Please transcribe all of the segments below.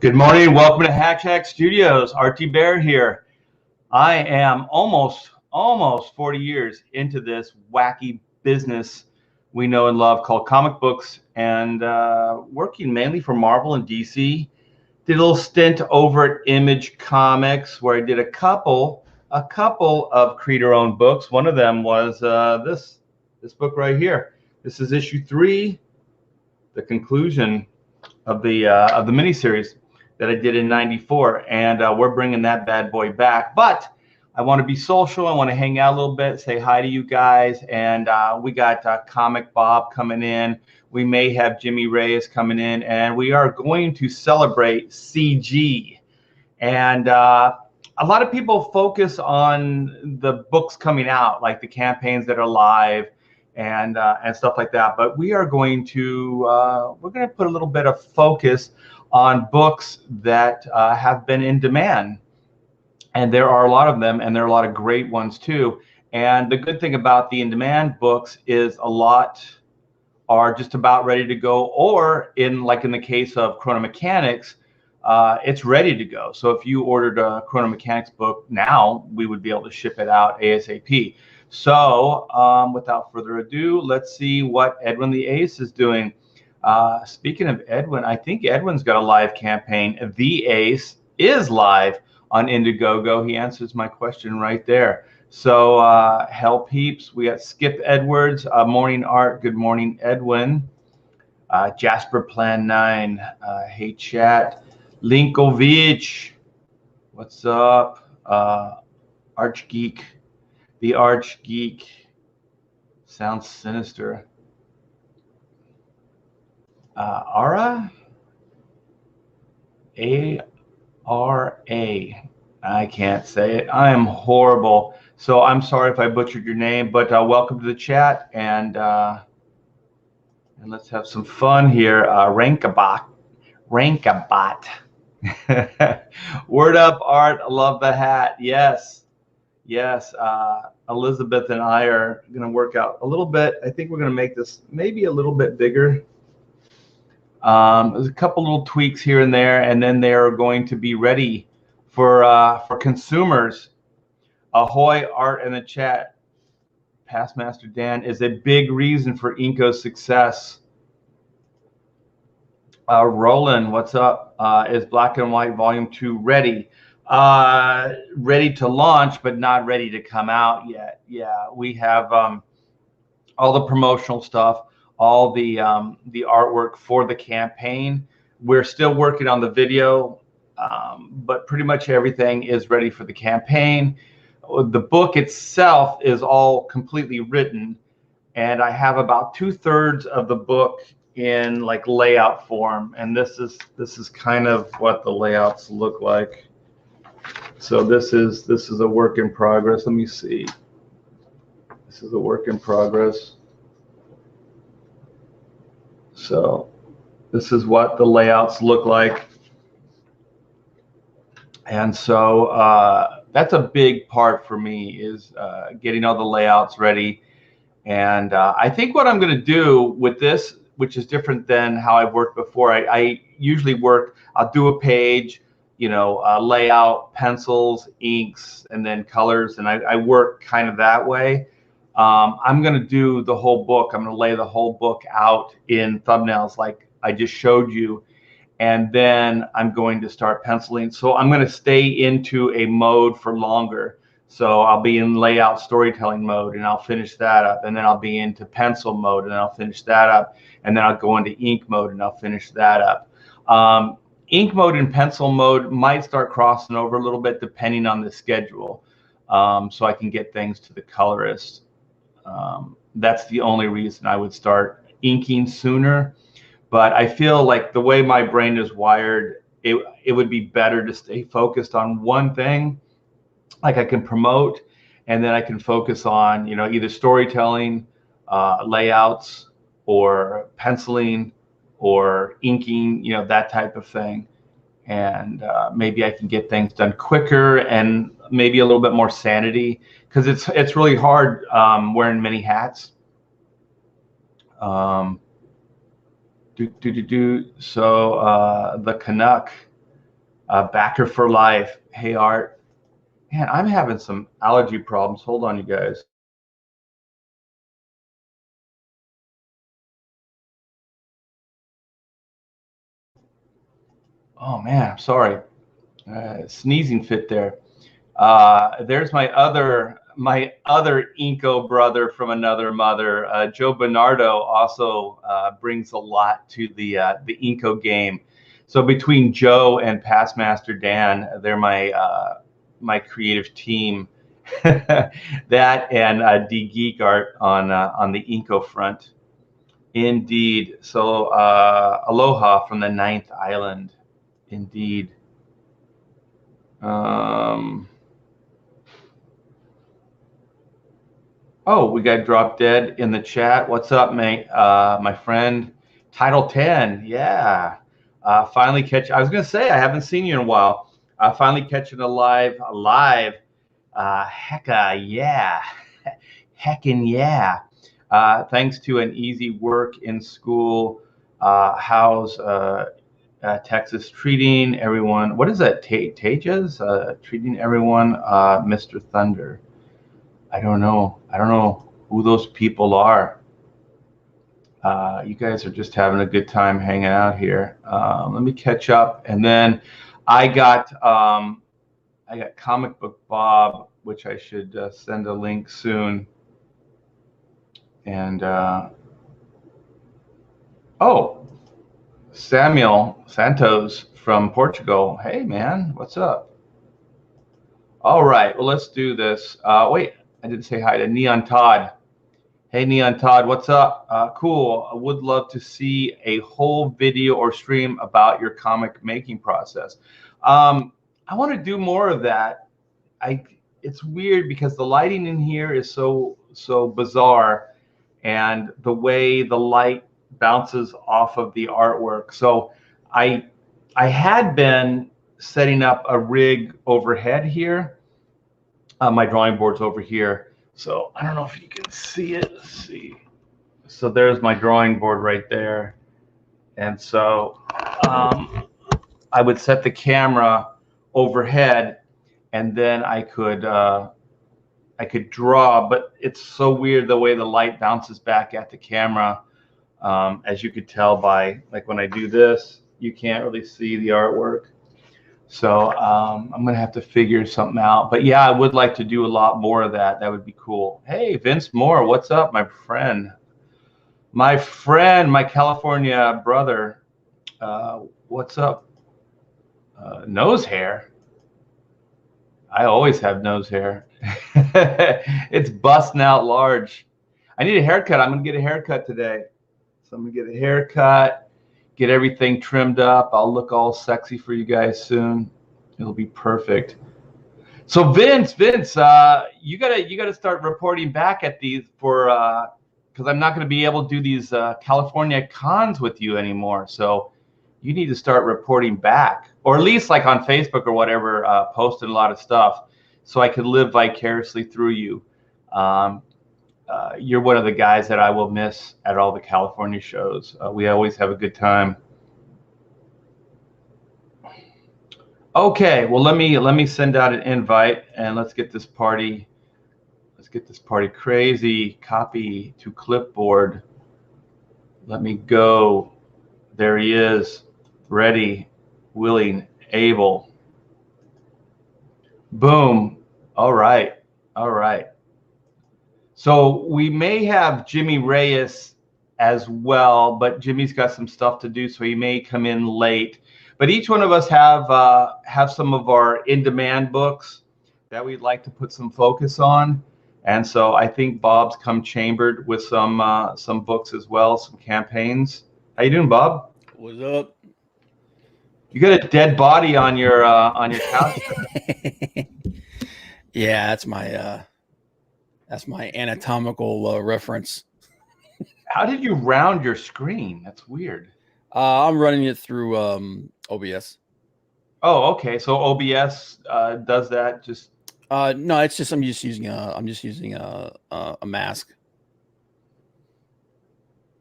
Good morning. Welcome to Hack Studios. RT Bear here. I am almost 40 years into this wacky business we know and love called comic books, and working mainly for Marvel and DC. Did a little stint over at Image Comics where I did a couple of creator-owned books. One of them was this book right here. This is issue 3, the conclusion of the miniseries that I did in '94, and we're bringing that bad boy back. But I want to be social. I want to hang out a little bit, say hi to you guys, and we got Comic Bob coming in. We may have Jimmy Reyes coming in, and we are going to celebrate CG. And a lot of people focus on the books coming out, like the campaigns that are live and stuff like that. But we are going to put a little bit of focus on books that have been in demand, and there are a lot of them, and there are a lot of great ones too. And the good thing about the in-demand books is a lot are just about ready to go, or in the case of Chrono Mechanics, it's ready to go. So if you ordered a Chrono Mechanics book now, we would be able to ship it out ASAP. So without further ado, let's see what Edwin the Ace is doing. Speaking of Edwin, I think Edwin's got a live campaign. The Ace is live on Indiegogo. He answers my question right there. So hell peeps, we got Skip Edwards, Morning Art, good morning Edwin. Jasper Plan 9, hey chat. Linkovich, what's up? Archgeek, the Archgeek, sounds sinister. Ara? A-R-A. I can't say it. I am horrible. So I'm sorry if I butchered your name, but welcome to the chat, and let's have some fun here. Rankabot. Word up, Art. I love the hat. Yes. Elizabeth and I are going to work out a little bit. I think we're going to make this maybe a little bit bigger. There's a couple little tweaks here and there, and then they're going to be ready for consumers. Ahoy, Art in the chat. Past Master Dan is a big reason for Inco's success. Roland, what's up? Is Black and White Volume 2 ready? Ready to launch, but not ready to come out yet. Yeah, we have all the promotional stuff, all the artwork for the campaign. We're still working on the video, but pretty much everything is ready for the campaign. The book itself is all completely written, and I have about 2/3 of the book in layout form, and this is kind of what the layouts look like. So this is a work in progress. Let me see. This is a work in progress. So this is what the layouts look like. And so that's a big part for me, is getting all the layouts ready. And I think what I'm going to do with this, which is different than how I've worked before, I usually work, I'll do a page, layout, pencils, inks, and then colors, and I work kind of that way. I'm going to do the whole book. I'm going to lay the whole book out in thumbnails like I just showed you, and then I'm going to start penciling. So I'm going to stay into a mode for longer. So I'll be in layout storytelling mode, and I'll finish that up, and then I'll be into pencil mode, and I'll finish that up, and then I'll go into ink mode, and I'll finish that up. Ink mode and pencil mode might start crossing over a little bit depending on the schedule, so I can get things to the colorist. That's the only reason I would start inking sooner. But I feel like the way my brain is wired, it would be better to stay focused on one thing. Like I can promote, and then I can focus on either storytelling, layouts, or penciling, or inking, that type of thing. And maybe I can get things done quicker, and maybe a little bit more sanity, because it's really hard wearing many hats. So the Canuck, backer for life. Hey, Art. Man, I'm having some allergy problems. Hold on, you guys. Oh man, I'm sorry. Sneezing fit there. There's my other Inco brother from another mother. Joe Bernardo also brings a lot to the Inco game. So between Joe and Passmaster Dan, they're my creative team. That and D Geek Art on the Inco front. Indeed. So aloha from the Ninth Island. Indeed. Oh, we got Drop Dead in the chat. What's up, mate? My friend, Title 10. Yeah. Finally catch. I was gonna say I haven't seen you in a while. Finally catching alive. Hecka, yeah. Heckin' yeah. Thanks to an easy work in school. How's Texas treating everyone? What is that? Tejas? Treating everyone, Mr. Thunder. I don't know. I don't know who those people are. You guys are just having a good time hanging out here. Let me catch up, and then I got Comic Book Bob, which I should send a link soon. And oh, Samuel Santos from Portugal. Hey man, what's up? All right, well let's do this. Wait, I didn't say hi to Neon Todd. Hey, Neon Todd, what's up? Cool. I would love to see a whole video or stream about your comic making process. I want to do more of that. It's weird because the lighting in here is so bizarre, and the way the light bounces off of the artwork. So I had been setting up a rig overhead here. My drawing board's over here. So I don't know if you can see it. Let's see. So there's my drawing board right there. And so I would set the camera overhead, and then I could draw. But it's so weird the way the light bounces back at the camera. As you could tell by, like, when I do this, you can't really see the artwork. So I'm going to have to figure something out. But yeah, I would like to do a lot more of that. That would be cool. Hey, Vince Moore, what's up, my friend? My California brother. What's up? Nose hair. I always have nose hair. It's busting out large. I need a haircut. I'm going to get a haircut today. So I'm going to get a haircut. Get everything trimmed up. I'll look all sexy for you guys soon. It'll be perfect. So Vince, you gotta start reporting back at these for because I'm not going to be able to do these California cons with you anymore. So you need to start reporting back, or at least like on Facebook or whatever, posting a lot of stuff, so I could live vicariously through you. You're one of the guys that I will miss at all the California shows. We always have a good time. Okay, well let me send out an invite, and let's get this party crazy. Copy to clipboard. Let me go. There he is, ready, willing, able. Boom. All right. So we may have Jimmy Reyes as well, but Jimmy's got some stuff to do, so he may come in late. But each one of us have some of our in-demand books that we'd like to put some focus on, and so I think Bob's come chambered with some books as well, some campaigns. How you doing, Bob? What's up? You got a dead body on your couch. Yeah, that's my anatomical reference. How did you round your screen? That's weird. I'm running it through OBS. Oh, okay. So OBS does that. Just no, it's just I'm just using a mask.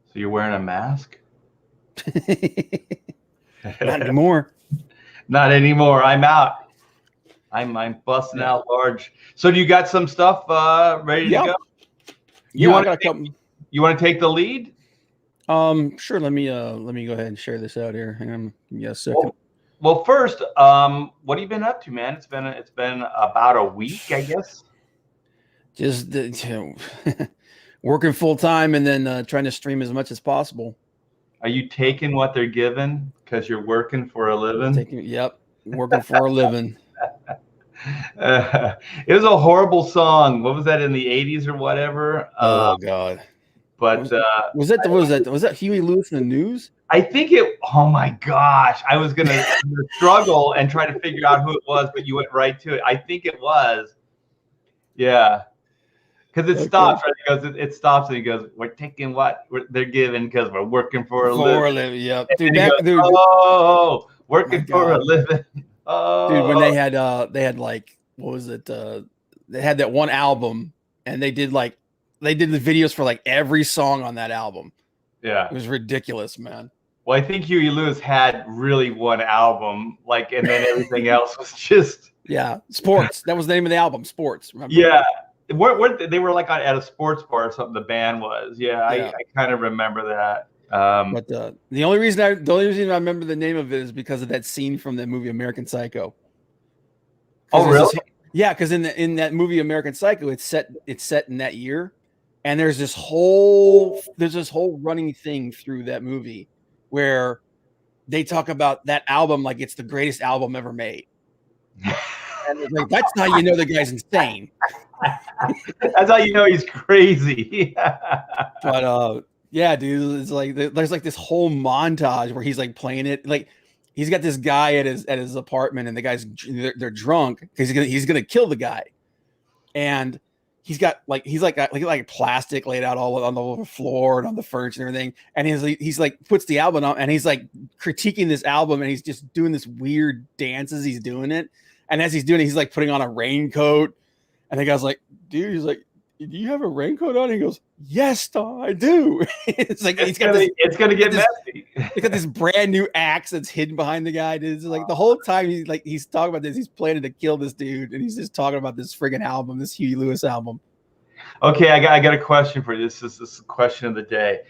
So you're wearing a mask? Not anymore. Not anymore. I'm out. I'm busting out large. So do you got some stuff ready to go? I got a couple. You want to take the lead? Sure. Let me go ahead and share this out here. Hang on, give me a second. Well, first, what have you been up to, man? It's been about a week, I guess. Just working full time and then trying to stream as much as possible. Are you taking what they're giving because you're working for a living? Yep, working for a living. It was a horrible song. What was that, in the 80s or whatever? Oh God! But was that Huey Lewis in the News? I think it. Oh my gosh! I was gonna struggle and try to figure out who it was, but you went right to it. I think it was. Yeah. Because it stops, right? It stops and he goes, "We're taking what they're giving because we're working for a living." Yep, dude. Oh, working for a living. Oh, dude, when they had like, what was it? They had that one album, and they did the videos for like every song on that album. Yeah, it was ridiculous, man. Well, I think Huey Lewis had really one album, like, and then everything else was just Sports. That was the name of the album, Sports. Remember? Yeah. They were like at a sports bar or something. The band was, I kind of remember that. But the only reason I remember the name of it is because of that scene from the movie American Psycho. Oh, really? Because in that movie American Psycho, it's set in that year, and there's this whole running thing through that movie where they talk about that album like it's the greatest album ever made. And like, that's how you know the guy's insane. That's how you know he's crazy. But yeah, dude, it's like there's like this whole montage where he's like playing it. Like he's got this guy at his apartment, and the guys they're drunk because he's gonna kill the guy, and he's got like plastic laid out all on the floor and on the furniture and everything, and he's like puts the album on, and he's like critiquing this album, and he's just doing this weird dance as he's doing it, and as he's doing it, he's like putting on a raincoat. And the guy's like, dude, he's like, do you have a raincoat on? And he goes, yes, Tom, I do. It's like it's gonna get messy. He got this brand new axe that's hidden behind the guy. It's like the whole time he's talking about this, he's planning to kill this dude, and he's just talking about this friggin' album, this Huey Lewis album. Okay, I got a question for you. This is the question of the day.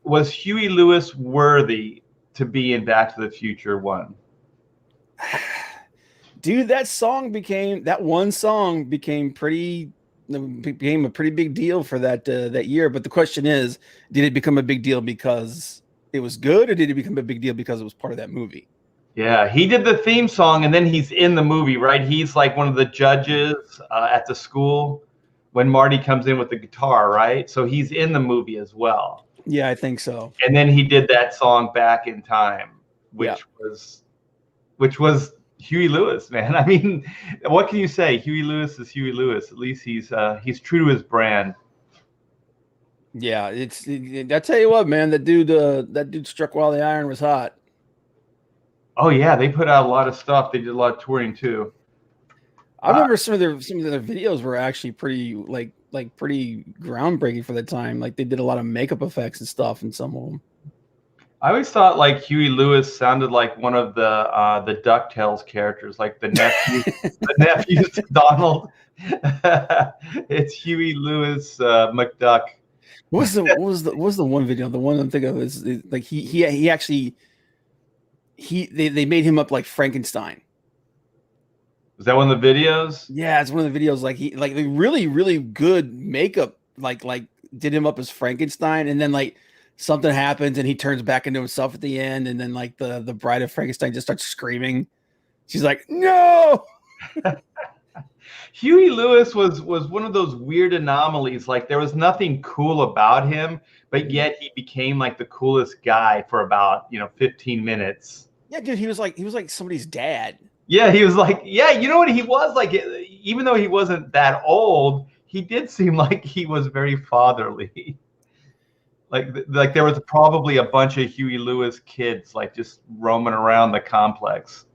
Was Huey Lewis worthy to be in Back to the Future 1? Dude, that one song became a pretty big deal for that year. But the question is, did it become a big deal because it was good, or did it become a big deal because it was part of that movie? Yeah, he did the theme song, and then he's in the movie, right? He's like one of the judges at the school when Marty comes in with the guitar, right? So he's in the movie as well. Yeah, I think so. And then he did that song Back in Time, which was Huey Lewis, man. I mean, what can you say? Huey Lewis is Huey Lewis. At least he's true to his brand. Yeah, I tell you what, man, that dude struck while the iron was hot. Oh yeah, they put out a lot of stuff. They did a lot of touring too. I remember some of their videos were actually pretty pretty groundbreaking for the time. Like they did a lot of makeup effects and stuff in some of them. I always thought like Huey Lewis sounded like one of the DuckTales characters, like the nephews to Donald. It's Huey Lewis McDuck. What was the one video? The one I'm thinking of is like he actually they made him up like Frankenstein. Was that one of the videos? Yeah, it's one of the videos. Like the really, really good makeup, like did him up as Frankenstein, and then like something happens and he turns back into himself at the end, and then like the bride of Frankenstein just starts screaming. She's like, no. Huey Lewis was one of those weird anomalies. Like there was nothing cool about him, but yet he became like the coolest guy for about 15 minutes. Yeah, dude, he was like somebody's dad. Yeah, he was like, you know what he was like, even though he wasn't that old, he did seem like he was very fatherly. like there was probably a bunch of Huey Lewis kids like just roaming around the complex.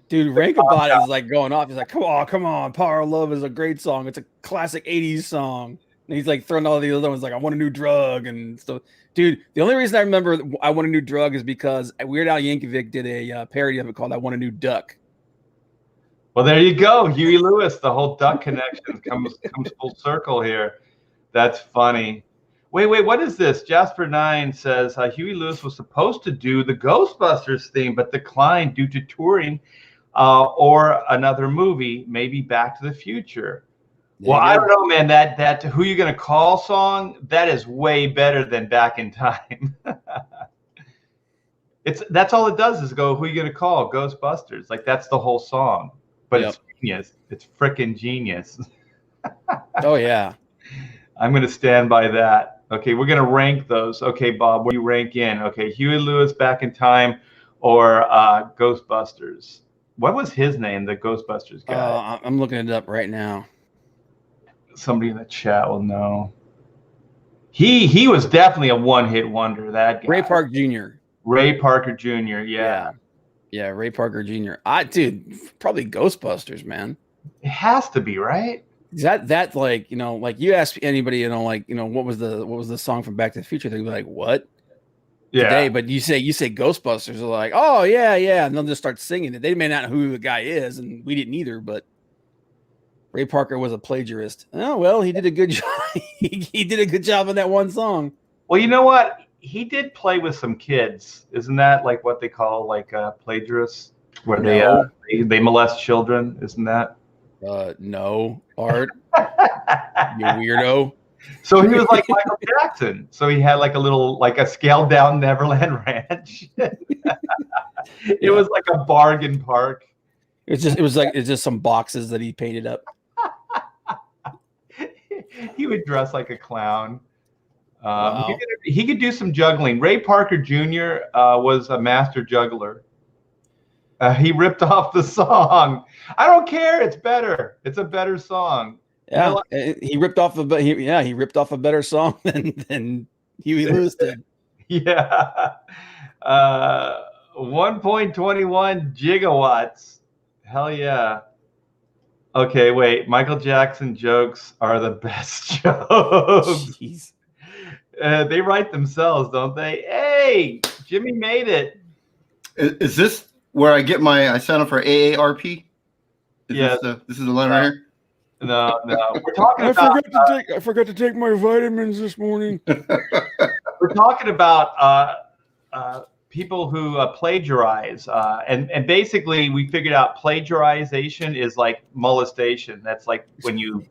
Dude, Rankabot is like going off. He's like, come on, Power of Love is a great song. It's a classic 80s song. And he's like throwing all the other ones like, I want a new drug and stuff. Dude, the only reason I remember I Want a New Drug is because Weird Al Yankovic did a parody of it called I Want a New Duck. Well, there you go. Huey Lewis, the whole duck connection comes full circle here. That's funny. Wait, what is this? Jasper9 says Huey Lewis was supposed to do the Ghostbusters theme, but declined due to touring or another movie, maybe Back to the Future. Well, I don't know, man. That Who You Gonna Call song, that is way better than Back in Time. That's all it does is go, who you gonna call? Ghostbusters. Like that's the whole song. But it's genius. It's freaking genius. Oh yeah. I'm gonna stand by that. Okay, we're gonna rank those. Okay, Bob, what do you rank in? Okay, Huey Lewis, Back in Time, or Ghostbusters. What was his name, the Ghostbusters guy? I'm looking it up right now. Somebody in the chat will know. He was definitely a one-hit wonder, that guy. Ray Park Jr. Ray Parker Jr., yeah. Yeah, Ray Parker Jr. Dude, probably Ghostbusters, man. It has to be, right? That like, like you ask anybody, like, what was the song from Back to the Future? They'd be like, what? Yeah. Today, but you say Ghostbusters, they're like, oh yeah, and they'll just start singing it. They may not know who the guy is, and we didn't either, but Ray Parker was a plagiarist. Oh well, he did a good job. he did a good job on that one song. Well, you know what? He did play with some kids. Isn't that like what they call like plagiarists, where they molest children? Isn't that? No, Art. You weirdo. So he was like Michael Jackson. So he had like a scaled down Neverland Ranch. It was like a bargain park. It's just some boxes that he painted up. He would dress like a clown. Wow. He could do some juggling. Ray Parker Jr. Was a master juggler. He ripped off the song. I don't care. It's better. It's a better song. Yeah, he ripped off a better song than Huey Lewis did. Yeah. 1.21 gigawatts. Hell yeah. Okay, wait. Michael Jackson jokes are the best jokes. Jeez. They write themselves, don't they? Hey, Jimmy made it. Is this where I sign up for AARP? Yeah. This is the line right here? No. We're talking I forgot to take my vitamins this morning. We're talking about people who plagiarize, and basically we figured out plagiarization is like molestation. That's like when you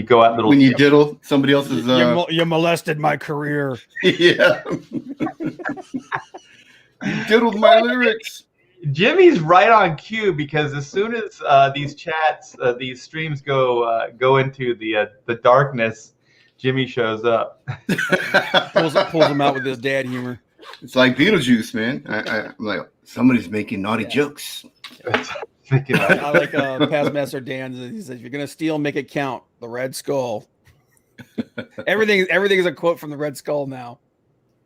go out when you diddle somebody else's. You molested my career. Yeah. You diddled my lyrics. Jimmy's right on cue because as soon as these streams go into the darkness, Jimmy shows up. pulls him out with his dad humor. It's like Beetlejuice, man. I'm like, somebody's making naughty jokes. I like past master Dan. He says, "If you're gonna steal, make it count." The Red Skull. Everything is a quote from the Red Skull now.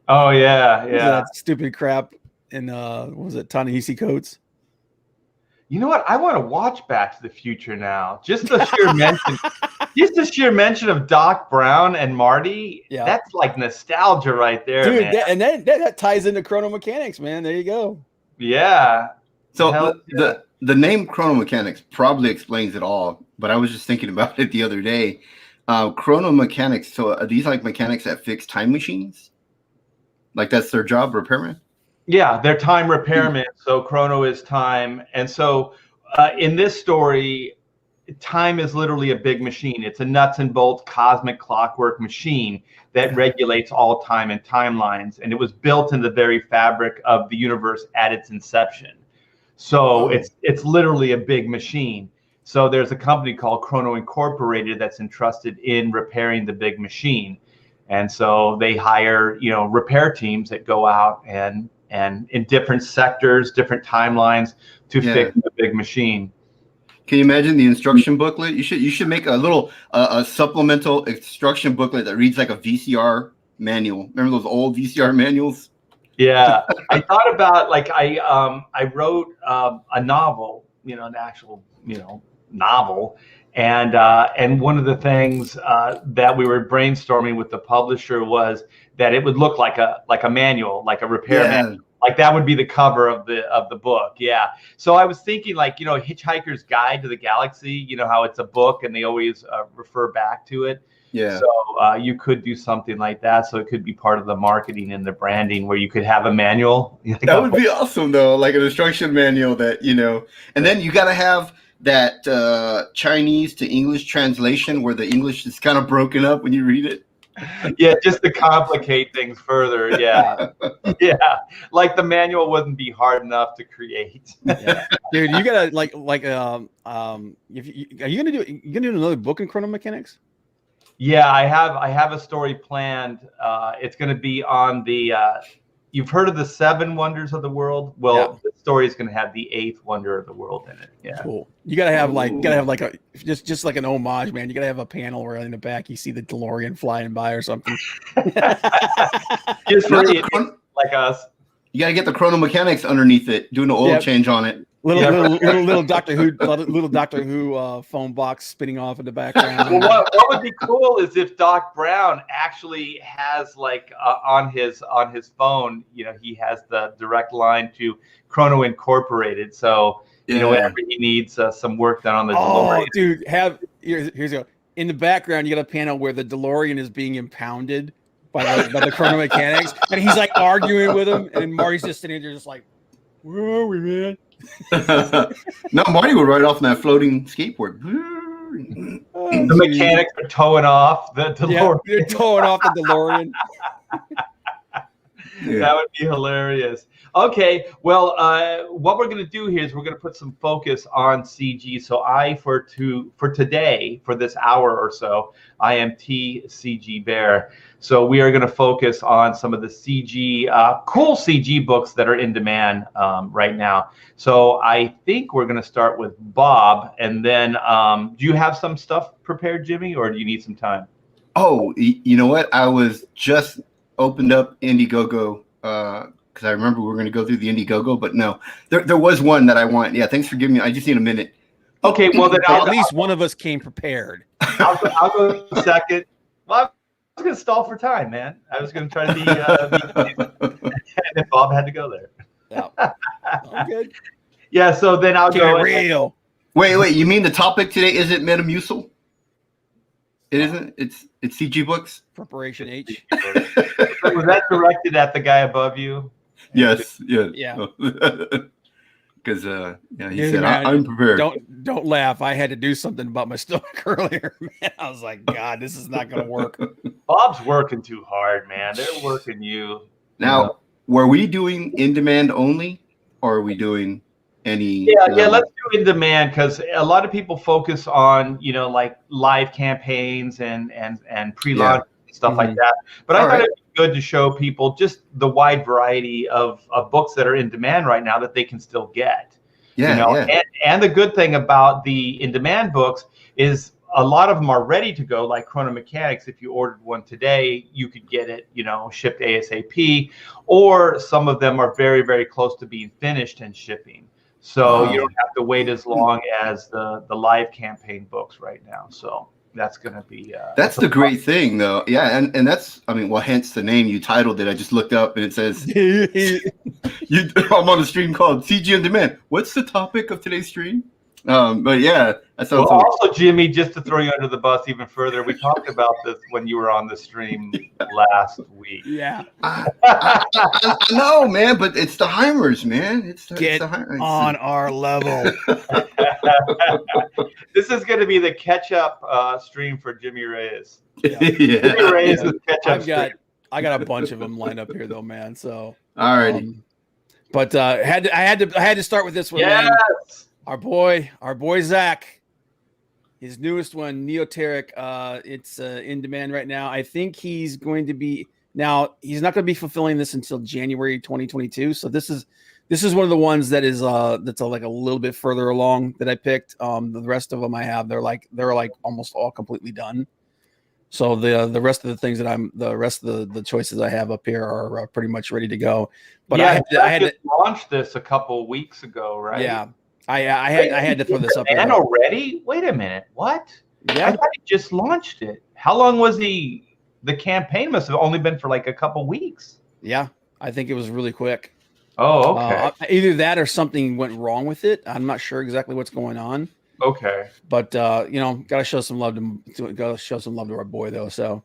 Oh yeah. That stupid crap in what was it, Ta-Nehisi Coates? You know what? I want to watch Back to the Future now. Just the sheer mention of Doc Brown and Marty. Yeah. That's like nostalgia right there, dude. Man. And then that ties into Chrono Mechanics, man. There you go. Yeah. So the name Chrono Mechanics probably explains it all. But I was just thinking about it the other day. Chrono Mechanics. So are these like mechanics that fix time machines? Like that's their job, repairman? Yeah, they're time repairmen. So Chrono is time. And so in this story, time is literally a big machine. It's a nuts and bolts cosmic clockwork machine that regulates all time and timelines. And it was built in the very fabric of the universe at its inception. So it's literally a big machine. So there's a company called Chrono Incorporated that's entrusted in repairing the big machine. And so they hire, repair teams that go out and in different sectors, different timelines to fix the big machine. Can you imagine the instruction booklet? You should make a little a supplemental instruction booklet that reads like a VCR manual. Remember those old VCR manuals? Yeah, I thought about I wrote a novel, an actual novel, And one of the things that we were brainstorming with the publisher was that it would look like a manual, like a repair manual. Like that would be the cover of the book. Yeah. So I was thinking, like, Hitchhiker's Guide to the Galaxy, how it's a book and they always refer back to it. Yeah. So you could do something like that. So it could be part of the marketing and the branding where you could have a manual. That would be awesome, though, like an instruction manual that, and then you got to have that Chinese to English translation where the English is kind of broken up when you read it. Yeah, just to complicate things further. Yeah. Yeah. Like the manual wouldn't be hard enough to create. Yeah. Dude, you gotta are you gonna do another book in Chrono Mechanics? Yeah, I have a story planned. It's going to be on the. You've heard of the 7 wonders of the world? Well, the story is going to have the 8th wonder of the world in it. Yeah. Cool. You gotta have like a just like an homage, man. You gotta have a panel where in the back you see the DeLorean flying by or something. Just for like us. You gotta get the Chrono Mechanics underneath it, doing an oil change on it. Little Doctor Who phone box spinning off in the background. Well, what would be cool is if Doc Brown actually has like on his phone, he has the direct line to Chrono Incorporated. So whenever he needs some work done on the DeLorean. Oh, dude, here's go. In the background, you got a panel where the DeLorean is being impounded by the Chrono Mechanics, and he's like arguing with him, and Marty's just sitting there, just like, "Where are we, man?" No, Marty would ride off on that floating skateboard. The mechanics are towing off the DeLorean. Yeah, they're towing off the DeLorean. That would be hilarious. Okay, well, what we're going to do here is we're going to put some focus on CG. So for today, for this hour or so, I am TCG Bear. So we are going to focus on some of the CG, cool CG books that are in demand right now. So I think we're going to start with Bob, and then do you have some stuff prepared, Jimmy, or do you need some time? Oh, you know what? I was just opened up Indiegogo because I remember we were going to go through the Indiegogo, but no, there was one that I want. Yeah, thanks for giving me. I just need a minute. Okay, well then at least one of us came prepared. I'll go second. Well, I was going to stall for time, man. I was going to try to be, and then Bob had to go there. Yeah, good. Yeah, so then I'll go. Real. Wait. You mean the topic today isn't Metamucil? It isn't. It's CG books. Preparation H. Was that directed at the guy above you? Yes. Yeah. Because he said, "I'm prepared." Don't laugh. I had to do something about my stomach earlier, man. I was like, God, this is not going to work. Bob's working too hard, man. They're working you. Now, were we doing in demand only, or are we doing any? Yeah. Let's do in demand because a lot of people focus on like live campaigns and pre-launch stuff like that. But I thought it'd be good to show people just the wide variety of books that are in demand right now that they can still get. And the good thing about the in-demand books is a lot of them are ready to go, like Chrono Mechanics. If you ordered one today, you could get it, shipped ASAP, or some of them are very, very close to being finished and shipping. So you don't have to wait as long as the live campaign books right now. So that's going to be that's the great thing, though. Yeah, and that's hence the name. You titled it. I just looked up and it says I'm on a stream called CG on Demand. What's the topic of today's stream? But yeah, that sounds also, Jimmy, just to throw you under the bus even further, we talked about this when you were on the stream last week. Yeah. I know, man, but it's the Heimers, man. It's the Heimers. On our level. This is going to be the catch-up stream for Jimmy Reyes. Yeah. Jimmy Reyes is catch-up stream. I got a bunch of them lined up here, though, man. So, alrighty. But I had to start with this one. Yes. Man. Our boy Zach, his newest one, Neoteric. It's in demand right now. I think he's going to be he's not going to be fulfilling this until January 2022. So this is one of the ones that is that's like a little bit further along that I picked. The rest of them I have, they're like almost all completely done. So the rest of the things that the rest of the choices I have up here are pretty much ready to go. But I had to launch this a couple weeks ago, right? Yeah. I had to throw this up there. And already? Wait a minute. What? Yeah. I thought he just launched it. How long was the campaign must have only been for like a couple weeks. Yeah. I think it was really quick. Oh, okay. Either that or something went wrong with it. I'm not sure exactly what's going on. Okay. But gotta show some love to our boy though. So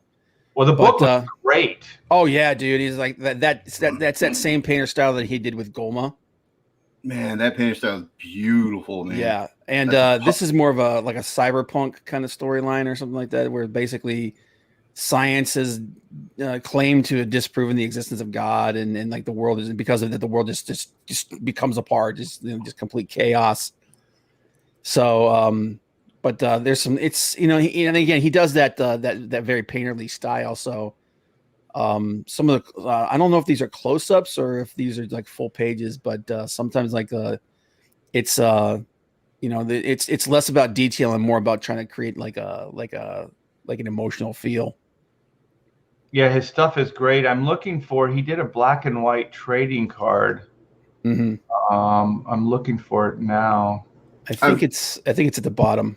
well, the book was great. Oh yeah, dude. He's like that's that same painter style that he did with Goma. Man, that painter style is beautiful, man. Yeah. And this is more of a cyberpunk kind of storyline or something like that, where basically science has claimed to have disproven the existence of God, and like the world is, because of that, the world just becomes apart, just complete chaos. So but there's some, it's and again he does that very painterly style. So some of the I don't know if these are close-ups or if these are like full pages, but sometimes it's it's less about detail and more about trying to create like an emotional feel. Yeah, his stuff is great. I'm looking for, he did a black and white trading card. Mm-hmm. I'm looking for it now. I think it's at the bottom.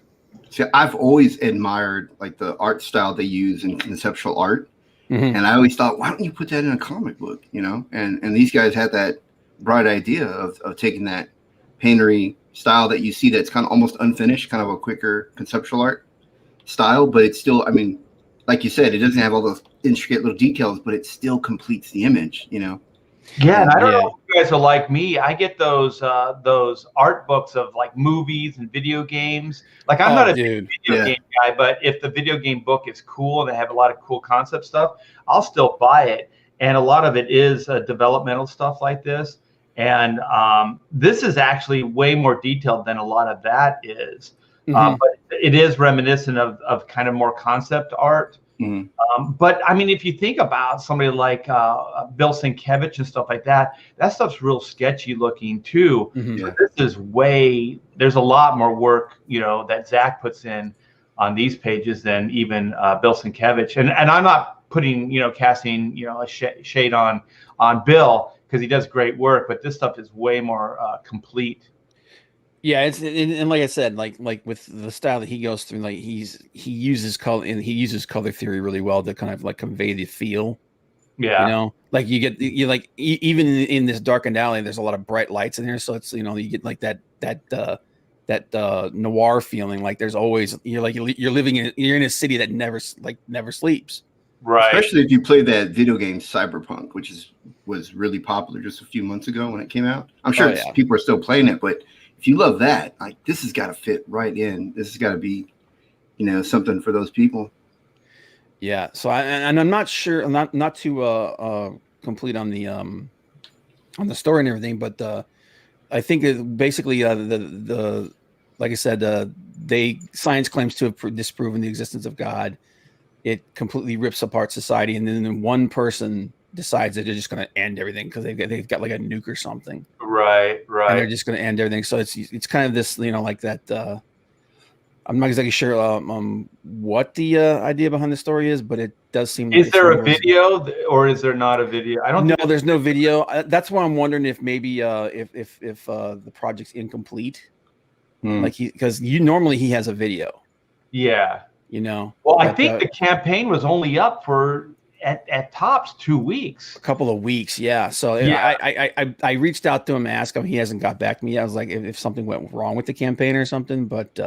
See, I've always admired like the art style they use in conceptual art. Mm-hmm. And I always thought, why don't you put that in a comic book, And these guys had that bright idea of taking that paintery style that you see that's kind of almost unfinished, kind of a quicker conceptual art style, but it's still, I mean, like you said, it doesn't have all those intricate little details, but it still completes the image, Yeah, and I don't know if you guys are like me. I get those art books of like movies and video games. Like I'm not a big video game guy, but if the video game book is cool and they have a lot of cool concept stuff, I'll still buy it. And a lot of it is developmental stuff like this. And this is actually way more detailed than a lot of that is. Mm-hmm. But it is reminiscent of kind of more concept art. Mm-hmm. But I mean, if you think about somebody like Bill Sienkiewicz and stuff like that, that stuff's real sketchy looking too. Mm-hmm. So this is there's a lot more work, that Zach puts in on these pages than even Bill Sienkiewicz. And I'm not putting, casting, a shade on Bill, because he does great work, but this stuff is way more complete. Yeah, and like I said, like with the style that he goes through, like he uses color, and he uses color theory really well to kind of like convey the feel. Yeah, like you like even in this darkened alley, there's a lot of bright lights in here, so it's you get like that noir feeling. Like there's always you're in a city that never sleeps. Right. Especially if you play that video game Cyberpunk, which was really popular just a few months ago when it came out. I'm sure people are still playing it, but if you love that, like this has got to fit right in. This has got to be, something for those people. Yeah. So I'm not sure. I'm not too complete on the story and everything, but I think basically the like I said, science claims to have disproven the existence of God. It completely rips apart society, and then one person decides that they're just going to end everything because they've got like a nuke or something. Right. And they're just going to end everything. So it's kind of this, like that. I'm not exactly sure what the idea behind the story is, but it does seem. Is there a video, or is there not a video? I don't know. There's no video. That's why I'm wondering if maybe if the project's incomplete, like because normally he has a video. Yeah. Well, I think the campaign was only up for at tops 2 weeks. A couple of weeks, yeah. So I reached out to him, asked him. He hasn't got back to me. I was like, if something went wrong with the campaign or something. But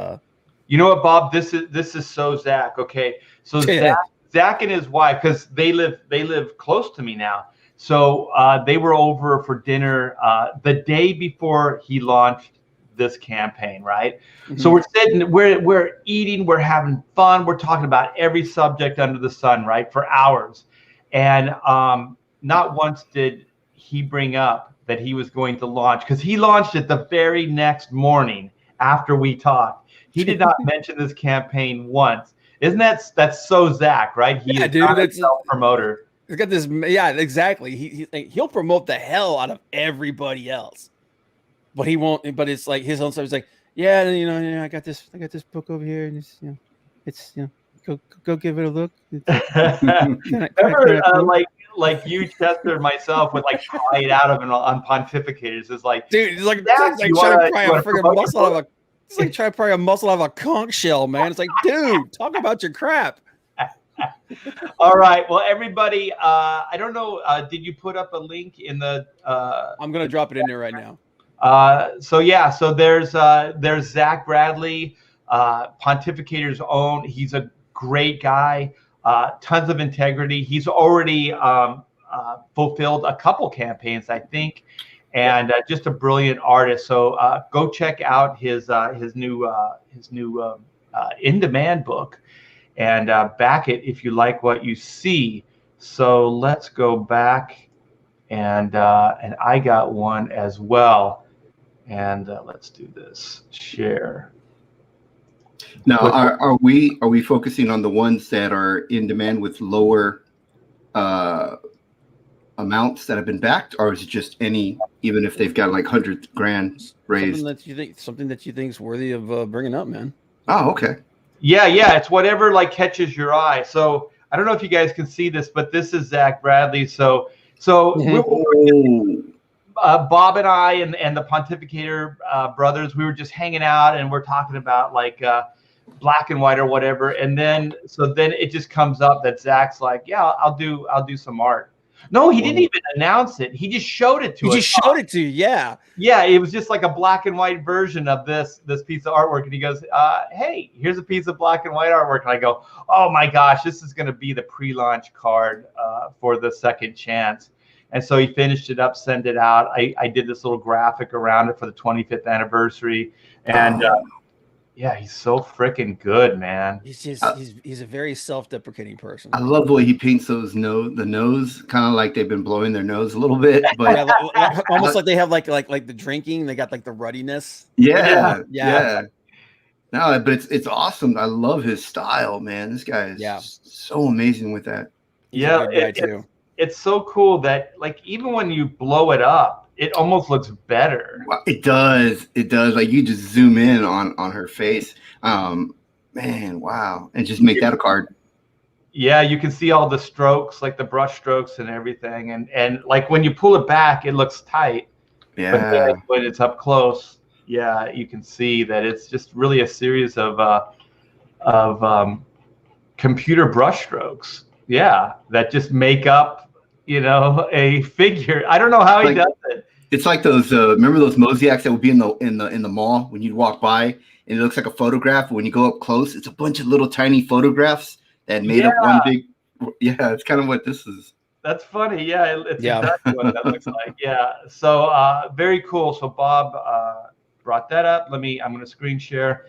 you know what, Bob? This is so Zach. Okay, so Zach and his wife, because they live close to me now. So they were over for dinner the day before he launched this campaign, right? Mm-hmm. So we're sitting, we're eating, we're having fun, we're talking about every subject under the sun, right, for hours. And not once did he bring up that he was going to launch, because he launched it the very next morning after we talked. He did not mention this campaign once. Isn't that's so Zach, right? He is not a self-promoter. He's got this, yeah, exactly. He'll promote the hell out of everybody else. But he won't. But it's like his own stuff. He's like, I got this book over here, and it's go give it a look. Remember, like you, Chester, and myself would like pry it out of him on pontificators. It's like, dude, it's like, Zach, it's like you trying to wanna- pry you a wanna freaking promote your muscle out book? of a. It's like trying to pry a muscle out of a conch shell, man. It's like, dude, talk about your crap. All right. Well, everybody, I don't know. Did you put up a link in the? I'm gonna drop it in there right now. So there's Zach Bradley, Pontificator's own. He's a great guy, tons of integrity. He's already fulfilled a couple campaigns, I think, and just a brilliant artist. So go check out his new In Demand book, and back it if you like what you see. So let's go back, and I got one as well. And let's do this. Share. Now, are we focusing on the ones that are in demand with lower amounts that have been backed, or is it just any, even if they've got like 100,000 raised? Something that you think is worthy of bringing up, man. Oh, okay. Yeah. It's whatever like catches your eye. So I don't know if you guys can see this, but this is Zach Bradley. So Bob and I and the Pontificator brothers, we were just hanging out and we're talking about like black and white or whatever. And then it just comes up that Zach's like, yeah, I'll do some art. No, he didn't even announce it. He just showed it to us. He just showed it to you, yeah. Yeah, it was just like a black and white version of this piece of artwork. And he goes, hey, here's a piece of black and white artwork. And I go, oh my gosh, this is going to be the pre-launch card for the second chance. And so he finished it up, sent it out. I did this little graphic around it for the 25th anniversary. And yeah, he's so freaking good, man. He's just he's a very self-deprecating person. I love the way he paints the nose, kind of like they've been blowing their nose a little bit, but yeah, almost like they have like the drinking. They got like the ruddiness. Yeah. No, but it's awesome. I love his style, man. This guy is so amazing with that. He's a good guy too. It's so cool that like even when you blow it up, it almost looks better. Well, it does. Like you just zoom in on her face. Man, wow. And just make that a card. Yeah, you can see all the strokes, like the brush strokes and everything. And like when you pull it back, it looks tight. Yeah. But then when it's up close, yeah, you can see that it's just really a series of computer brush strokes. Yeah, that just make up, a figure. I don't know how he does it. It's like those. Remember those mosaics that would be in the mall when you'd walk by, and it looks like a photograph. But when you go up close, it's a bunch of little tiny photographs that made up one big. Yeah, it's kind of what this is. That's funny. Yeah, it's exactly what that looks like. Yeah. So very cool. So Bob brought that up. I'm going to screen share,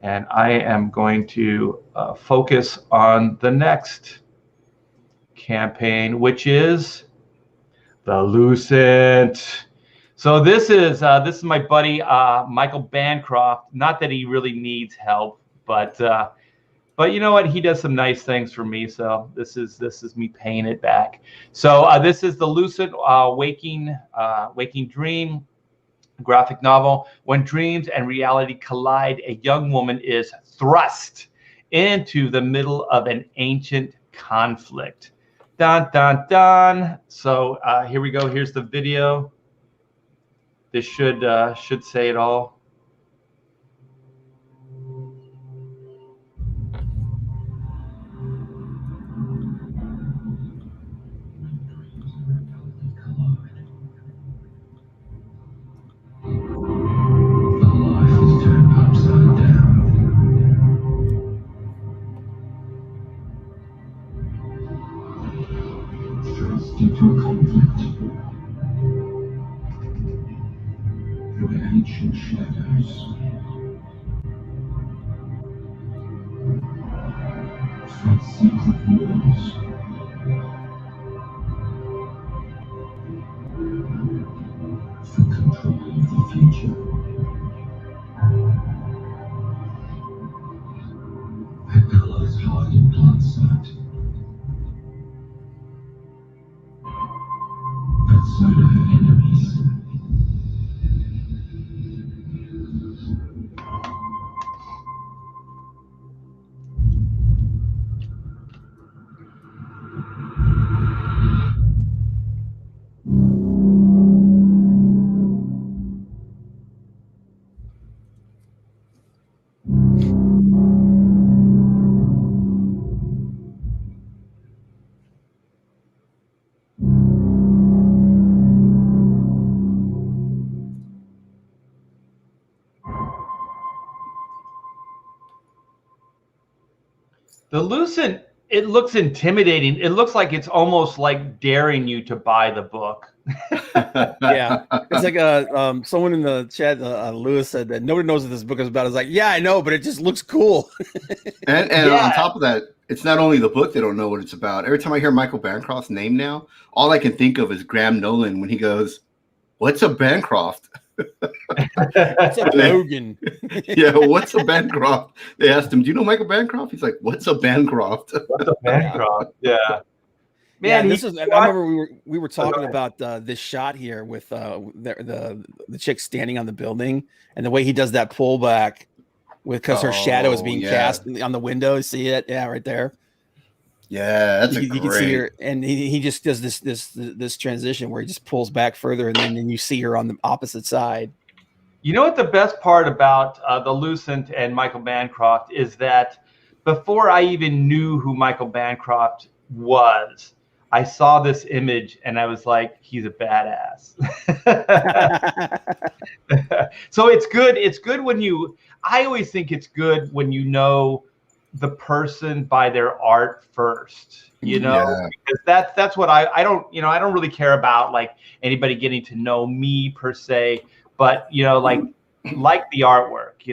and I am going to focus on the next campaign, which is the Lucent. So this is my buddy Michael Bancroft. Not that he really needs help, but you know what? He does some nice things for me. So this is me paying it back. So this is the Lucent Waking Dream graphic novel. When dreams and reality collide, a young woman is thrust into the middle of an ancient conflict. Dun dun dun. So here we go. Here's the video. This should say it all. Into a conflict through ancient shadows, through secret wars, for control of the future. Their allies hide in plain sight. But so do her enemies. The Lucent, it looks intimidating. It looks like it's almost like daring you to buy the book. Yeah, it's like someone in the chat, Lewis said that nobody knows what this book is about. It's like, yeah, I know, but it just looks cool. And Yeah. on top of that, it's not only the book they don't know what it's about. Every time I hear Michael Bancroft's name now, all I can think of is Graham Nolan when he goes, "What's a Bancroft?" What's up, Logan? Yeah, what's a Bancroft? They asked him, "Do you know Michael Bancroft?" He's like, "What's a Bancroft?" What's a Bancroft? Yeah. Man, Man, this is. I remember we were talking about this shot here with the chick standing on the building and the way he does that pullback because her shadow is being cast on the window. See it? Yeah, right there. Yeah, that's you can see her, and he just does this transition where he just pulls back further, and then you see her on the opposite side. You know what the best part about the Lucent and Michael Bancroft is that before I even knew who Michael Bancroft was, I saw this image and I was like, he's a badass. So it's good. It's good when I always think it's good when you know the person by their art first, because that's what I don't, I don't really care about like anybody getting to know me per se, but like the artwork,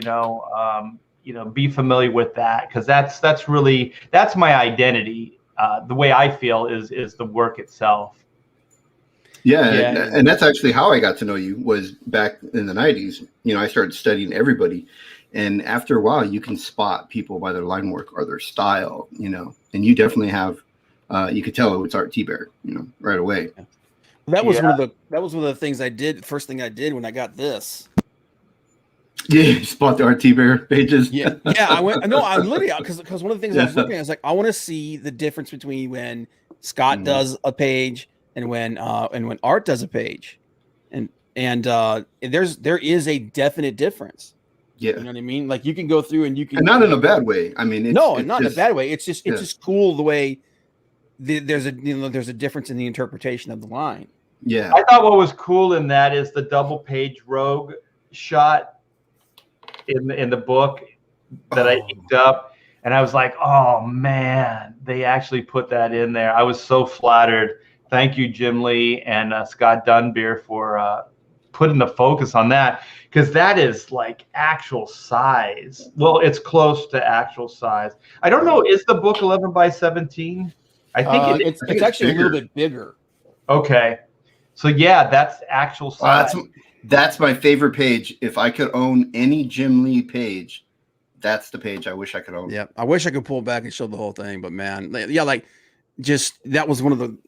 be familiar with that, because that's my identity. The way I feel is the work itself. Yeah, and that's actually how I got to know you, was back in the 90s. I started studying everybody, and after a while you can spot people by their line work or their style, and you definitely have you could tell it's Art T. Bear, right away. That was one of the things I did. First thing I did when I got this. Yeah, you spot the Art T. Bear pages. Yeah. I'm literally, because one of the things I was looking at, I was like, I want to see the difference between when Scott does a page and when Art does a page, and there is a definite difference. Yeah, you know what I mean. Like you can go through and you can, and not in a bad way. I mean, not in a bad way. It's just cool the way there's a difference in the interpretation of the line. Yeah, I thought what was cool in that is the double page rogue shot in the book that I inked up, and I was like, oh man, they actually put that in there. I was so flattered. Thank you, Jim Lee and Scott Dunbeer, for putting the focus on that, because that is like actual size. Well, it's close to actual size. I don't know. Is the book 11 by 17? I think it's actually bigger. A little bit bigger. Okay, so yeah, that's actual size. That's my favorite page. If I could own any Jim Lee page, that's the page I wish I could own. Yeah, I wish I could pull back and show the whole thing, but man, yeah, like just that was one of the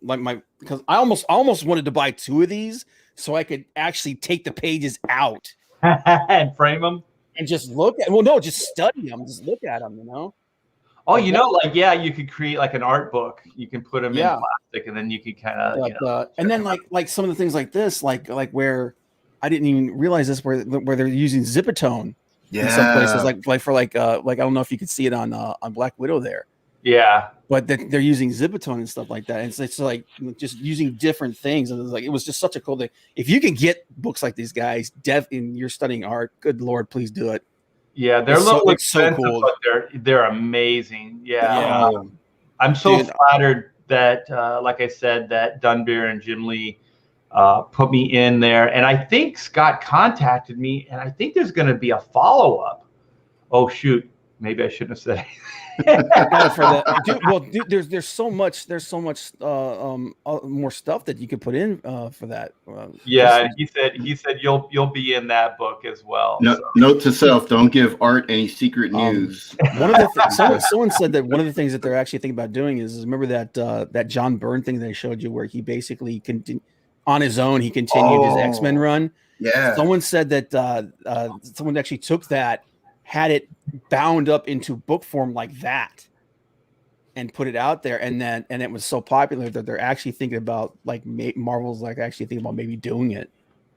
because I almost wanted to buy two of these so I could actually take the pages out and frame them and just look at. Just study them, just look at them, Oh, you could create like an art book. You can put them in plastic, and then you could kind of, and then like some of the things like this, like where I didn't even realize this, where they're using Zipatone in some places, like I don't know if you could see it on Black Widow there. Yeah, but they're using Zipatone and stuff like that. And it's like just using different things, and it was just such a cool thing. If you can get books like these guys, and you're studying art, good Lord, please do it. Yeah, they're a little expensive, so cool. But they're amazing. Yeah. I'm so flattered that, like I said, that Dunbeer and Jim Lee put me in there, and I think Scott contacted me, and I think there's going to be a follow-up. Oh shoot, maybe I shouldn't have said anything. For that. Dude, there's so much more stuff that you could put in for that. He said you'll be in that book as well. No, so. Note to self: don't give Art any secret news. One of the someone said that one of the things that they're actually thinking about doing is remember that John Byrne thing that I showed you, where he basically on his own he continued his X-Men run. Yeah. Someone said that someone actually took that, had it bound up into book form like that, and put it out there, and it was so popular that they're actually thinking about Marvel's actually thinking about maybe doing it.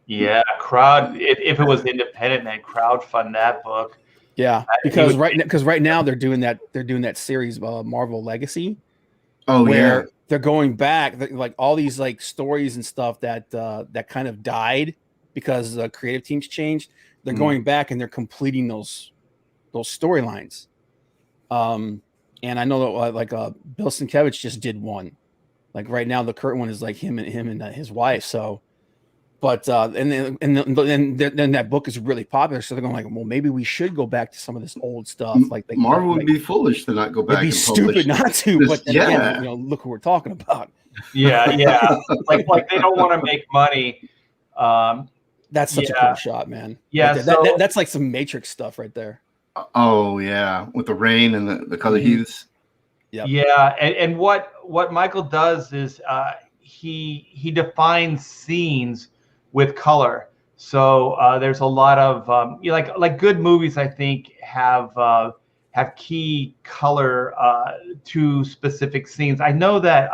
Yeah, if it was independent, man, crowdfund that book. Yeah, because right now they're doing that series Marvel Legacy. Oh, where they're going back, like all these like stories and stuff that kind of died because the creative teams changed. They're going back and they're completing those storylines. And I know that Bill Sienkiewicz just did one. Like right now, the current one is like him and his wife. So, but then that book is really popular. So they're going like, well, maybe we should go back to some of this old stuff. Marvel would be foolish to not go back. It'd be and stupid not to. Just, But then again, look who we're talking about. Yeah. like they don't want to make money. That's such a cool shot, man. Yeah, that's like some Matrix stuff right there. Oh yeah, with the rain and the color hues. Yep. Yeah, and what Michael does is he defines scenes with color. So there's a lot of like good movies, I think, have key color to specific scenes. I know that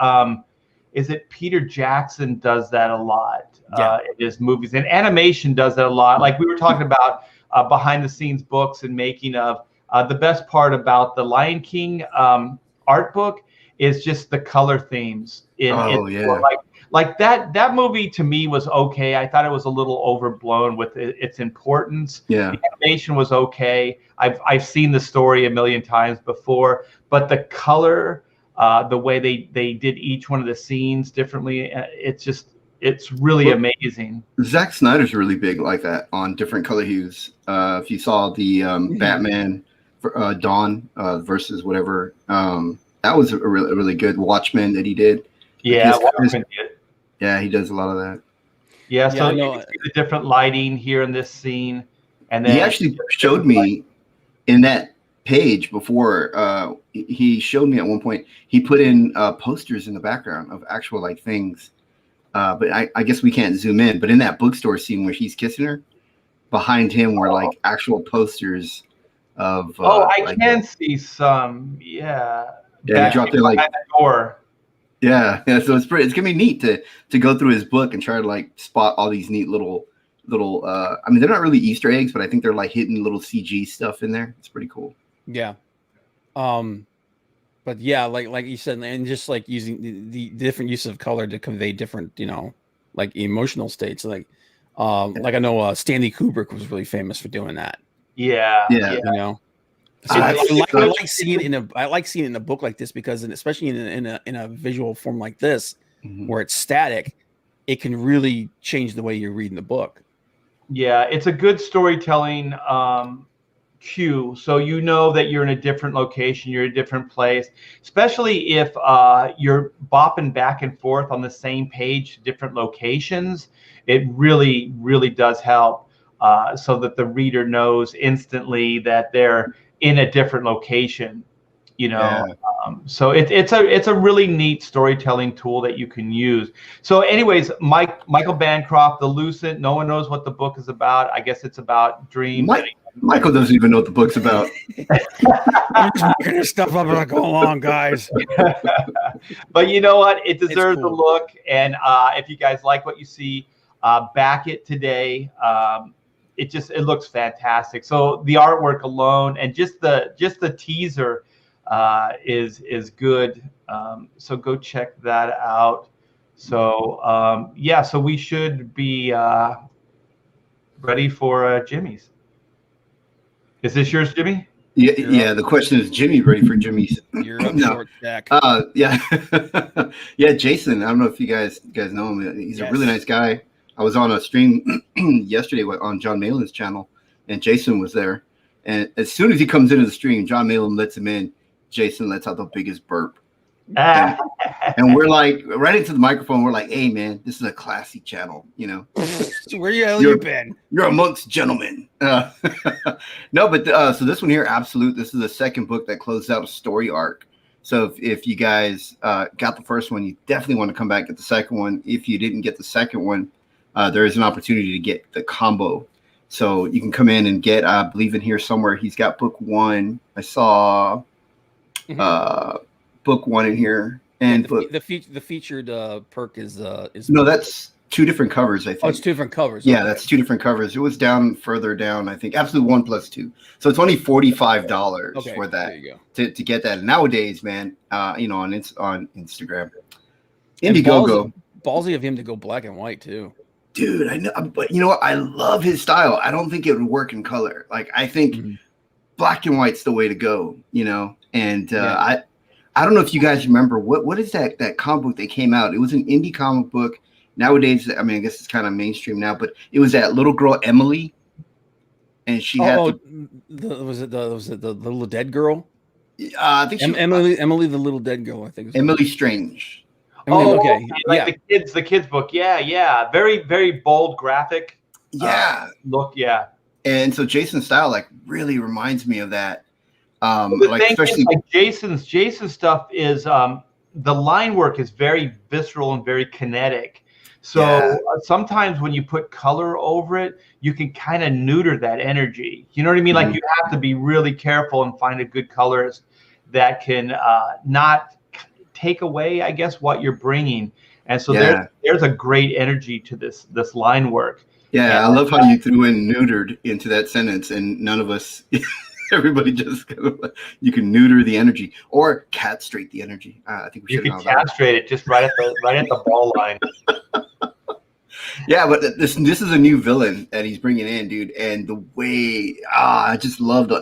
is it Peter Jackson does that a lot in his movies, and animation does that a lot. Like we were talking about behind the scenes books and making of. The best part about the Lion King art book is just the color themes. Like that movie to me was okay. I thought it was a little overblown with its importance. Yeah, the animation was okay. I've seen the story a million times before, but the color, the way they did each one of the scenes differently, it's really amazing. Zack Snyder's really big like that on different color hues. If you saw the Batman Dawn versus whatever, that was a really good Watchmen that he did. Yeah, Watchmen did. Yeah, he does a lot of that. Yeah, so you can see the different lighting here in this scene, and then he actually showed me in that page before. He showed me at one point. He put in posters in the background of actual like things. But I guess we can't zoom in. But in that bookstore scene where he's kissing her, behind him were like actual posters of. I can see some. Yeah. Yeah, he dropped it like the door. Yeah. So it's gonna be neat to go through his book and try to like spot all these neat little. I mean, they're not really Easter eggs, but I think they're like hidden little CG stuff in there. It's pretty cool. Yeah. But yeah, like you said, and just like using the different use of color to convey different, like emotional states. Like I know Stanley Kubrick was really famous for doing that. Yeah. So I like seeing it in a book like this because, especially in a visual form like this, where it's static, it can really change the way you're reading the book. Yeah, it's a good storytelling cue, so you know that you're in a different location, you're in a different place, especially if you're bopping back and forth on the same page to different locations. It really, really does help so that the reader knows instantly that they're in a different location. So it's a really neat storytelling tool that you can use. So anyways, Michael Bancroft, The Lucent, no one knows what the book is about. I guess it's about dreams. Michael doesn't even know what the book's about. I'm just making this stuff up as I go along, guys. But you know what? It deserves a look. And if you guys like what you see, back it today. It looks fantastic. So the artwork alone and just the teaser is good. So go check that out. So so we should be ready for Jimmy's. Is this yours, Jimmy? Yeah. The question is, Jimmy ready for Jimmy's? You're up short, Jack. Yeah, yeah. Jason, I don't know if you guys know him. He's a really nice guy. I was on a stream yesterday on John Malin's channel, and Jason was there. And as soon as he comes into the stream, John Malin lets him in. Jason lets out the biggest burp. And we're like, right into the microphone, we're like, hey, man, this is a classy channel, So where the hell you been? You're amongst gentlemen. No, but so this one here, Absolute, this is the second book that closed out a story arc. So if you guys got the first one, you definitely want to come back and get the second one. If you didn't get the second one, there is an opportunity to get the combo. So you can come in and get, I believe in here somewhere, he's got book one. I saw book one in here. And the featured perk is no, that's two different covers, I think. Oh, it's two different covers. Yeah, that's two different covers. It was further down, I think. Absolute 1 + 2. So it's only $45 for that. There you go. To get that. And nowadays, man, on Instagram. Indiegogo. Ballsy of him to go black and white too. Dude, I know, but you know what? I love his style. I don't think it would work in color. Like I think black and white's the way to go, And I don't know if you guys remember what is that comic book that came out? It was an indie comic book. Nowadays, I mean, I guess it's kind of mainstream now, but it was that little girl Emily, and she had was it the little dead girl? I think Emily the little dead girl. I think Emily Strange. Emily, okay, like the kids book. Yeah, very very bold graphic. Look, yeah. And so Jason's style like really reminds me of that. Like especially like Jason's stuff is the line work is very visceral and very kinetic. So sometimes when you put color over it, you can kind of neuter that energy. You know what I mean? Like you have to be really careful and find a good colorist that can not take away, I guess, what you're bringing. And so there's a great energy to this line work. Yeah, I love how you threw in neutered into that sentence, and none of us. Everybody just kind of you can neuter the energy or castrate the energy. I think we should. You can castrate it just right at the ball line. Yeah, but this is a new villain that he's bringing in, dude, and the way I just loved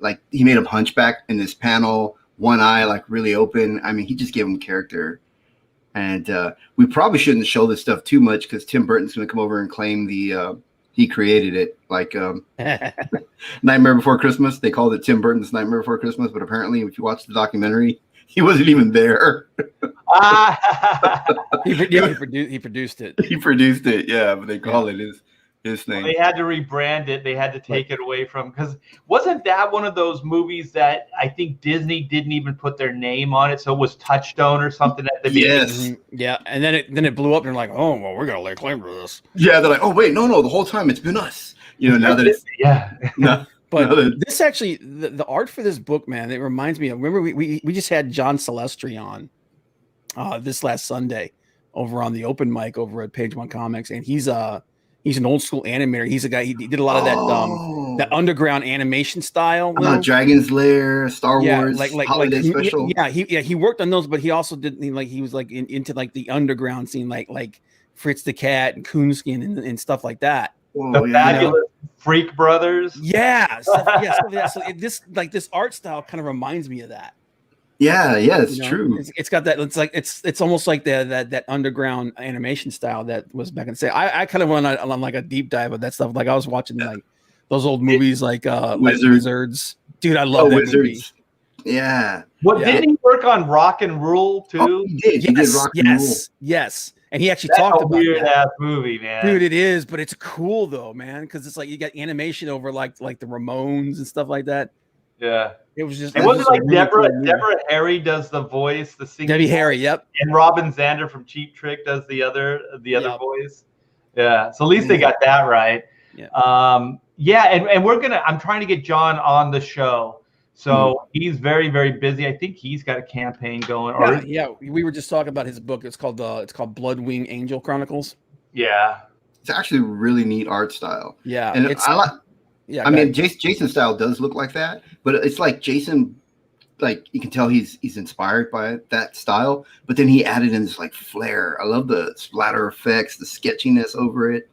like he made him hunchback in this panel, one eye like really open. I mean, he just gave him character, and we probably shouldn't show this stuff too much because Tim Burton's going to come over and claim he created it, like Nightmare Before Christmas. They called it Tim Burton's Nightmare Before Christmas, but apparently, if you watch the documentary, he wasn't even there. He produced it. He produced it, yeah, but they call it his thing. Well, they had to rebrand it. They had to take it away from, because wasn't that one of those movies that I think Disney didn't even put their name on it, so it was Touchstone or something at the beginning. Yeah, and then it blew up, and they're like, oh well, we're gonna lay claim to this. Yeah, they're like, oh wait, no, the whole time it's been us. You know, now that it's But this actually, the art for this book, man, it reminds me of. Remember, we just had John Celestri on this last Sunday over on the open mic over at Page One Comics, and he's an old school animator. He's a guy. He did a lot of that underground animation style. Dragon's Lair, Star Wars, holiday special. He worked on those, but he also did he was like into like the underground scene, like Fritz the Cat and Coonskin and stuff like that. The fabulous Freak Brothers. Yeah. So this art style kind of reminds me of that. Yeah, it's true. It's got that. It's like it's almost like that underground animation style that was back in the day. I kind of went on like a deep dive of that stuff. Like I was watching like those old movies like Wizards. Dude, I love that Wizards. movie. Yeah. Didn't he work on Rock and Rule too? Oh, he did. He did Rock and Rule. Yes. And he actually talked about weird ass movie, man. Dude, it is, but it's cool though, man, because it's like you got animation over like the Ramones and stuff like that. Yeah, it was just. It wasn't like really Deborah Harry does the voice, the singing. Debbie Harry, yep. And Robin Zander from Cheap Trick does the other voice. Yeah, so at least they got that right. Yeah. And we're gonna. I'm trying to get John on the show. So he's very, very busy. I think he's got a campaign going. We were just talking about his book. It's called Bloodwing Angel Chronicles. Yeah, it's actually a really neat art style. Yeah, and I like. Yeah, I mean, Jason's style does look like that, but it's like Jason, like you can tell he's inspired by that style, but then he added in this like flair. I love the splatter effects, the sketchiness over it.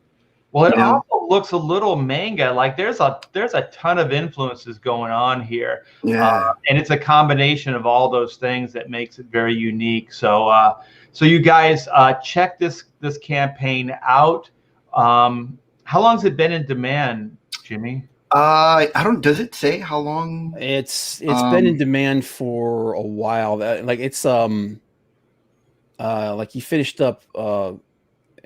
Well, it also looks a little manga. Like there's a ton of influences going on here. Yeah, and it's a combination of all those things that makes it very unique. So, so you guys check this campaign out. How long has it been in demand, Jimmy? I don't. Does it say how long? It's been in demand for a while. Like it's like he finished up.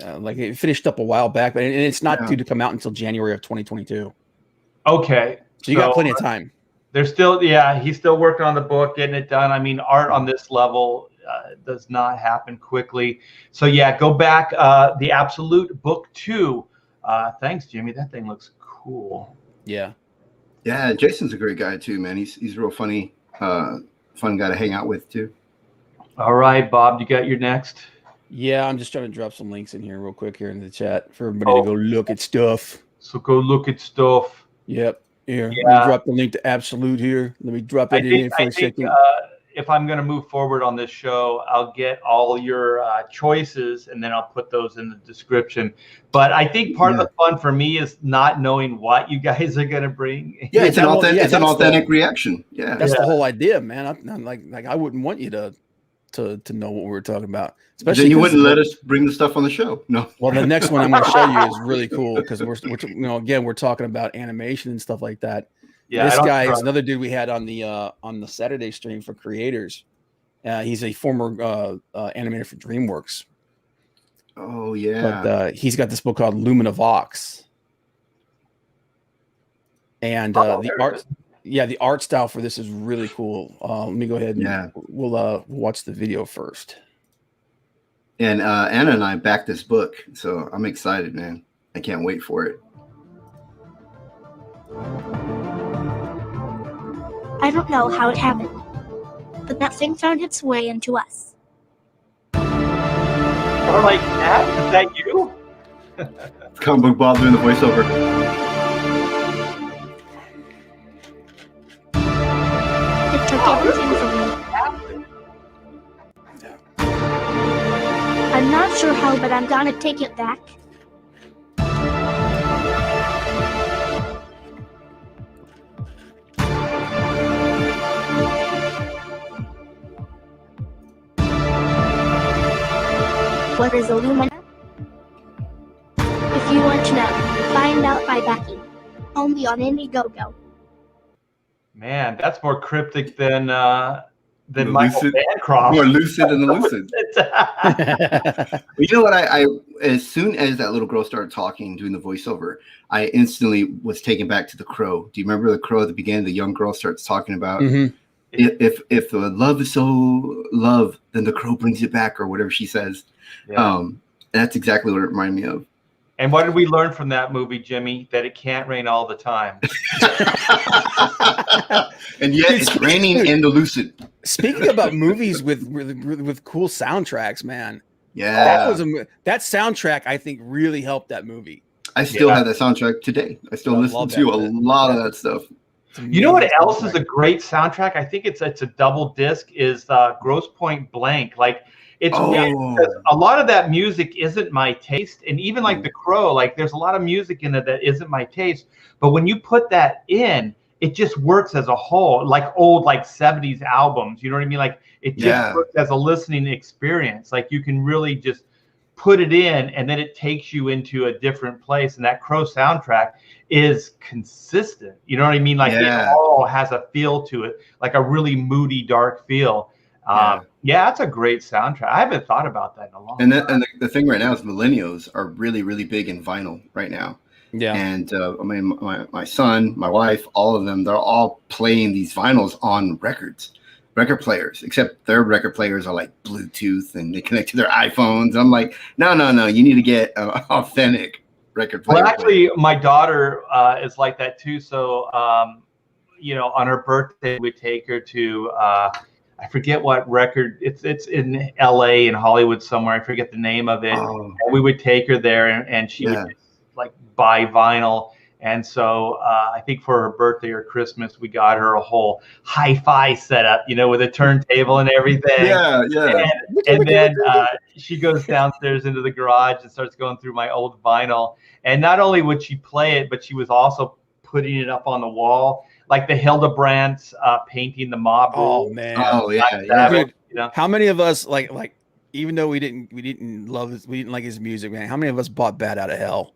Like it finished up a while back, but it's not due to come out until January of 2022. Okay, so you got plenty of time. There's still, he's still working on the book, getting it done. I mean, art on this level does not happen quickly. So go back. The Absolute Book 2. Thanks, Jimmy. That thing looks cool. Yeah. Jason's a great guy too, man. He's real funny, fun guy to hang out with too. All right, Bob, you got your next. Yeah, I'm just trying to drop some links in here real quick here in the chat for everybody to go look at stuff. So go look at stuff. Yep. Here, let me drop the link to Absolute here. Let me drop that in for a second. if I'm going to move forward on this show, I'll get all your choices and then I'll put those in the description. But I think part of the fun for me is not knowing what you guys are going to bring. Yeah, it's an authentic, yeah, it's an authentic reaction. Yeah, that's the whole idea, man. I'm like I wouldn't want you to know what we're talking about. Especially then you wouldn't let us bring the stuff on the show. No. Well, the next one I'm going to show you is really cool because we're again we're talking about animation and stuff like that. Yeah, this guy is another dude we had on the Saturday stream for creators. He's a former animator for DreamWorks. Oh yeah. But he's got this book called Lumina Vox. And the art style for this is really cool. Let me go ahead and we'll watch the video first. And Anna and I backed this book, so I'm excited, man. I can't wait for it. I don't know how it happened, but that thing found its way into us. Or like that? Is that you? Comic Book Bob doing the voiceover. It took everything from me. I'm not sure how, but I'm gonna take it back. What is a Lumina? If you want to know, find out by backing. Only on Indiegogo. Man, that's more cryptic than Michael Lucid, Bancroft. more lucid than the lucid. You know what? I as soon as that little girl started talking, doing the voiceover, I instantly was taken back to The Crow. Do you remember The Crow at the beginning? The young girl starts talking about if the love is so love, then the crow brings it back, or whatever she says. Yeah. That's exactly what it reminded me of. And what did we learn from that movie, Jimmy? That it can't rain all the time. And yet it's raining in the lucid. Speaking about movies with cool soundtracks, man. Yeah, that soundtrack I think really helped that movie. I still have that soundtrack today. I still listen to a lot of that stuff. You know what else is a great soundtrack? I think it's a double disc. Is Grosse Pointe Blank. Like it's weird because a lot of that music isn't my taste, and even like The Crow, like there's a lot of music in it that isn't my taste. But when you put that in, it just works as a whole, like old like 70s albums. You know what I mean? Like it just works as a listening experience. Like you can really just put it in, and then it takes you into a different place. And that Crow soundtrack is consistent. You know what I mean? Like it all has a feel to it, like a really moody, dark feel. That's a great soundtrack. I haven't thought about that in a long time. And the thing right now is millennials are really, really big in vinyl right now. Yeah. And I mean, my son, my wife, all of them, they're all playing these vinyls on record players, except their record players are like Bluetooth and they connect to their iPhones. I'm like, no, you need to get an authentic record player. Well, actually, my daughter is like that too. So, on her birthday, we take her to, I forget what record, it's in LA in Hollywood somewhere. I forget the name of it. And we would take her there and she would like buy vinyl. And so I think for her birthday or Christmas, we got her a whole hi-fi setup, with a turntable and everything. And then she goes downstairs into the garage and starts going through my old vinyl. And not only would she play it, but she was also putting it up on the wall, like the Hildebrandt painting the mob. Oh man! Dude, how many of us like even though we didn't love this, we didn't like his music, man? How many of us bought Bat Out of Hell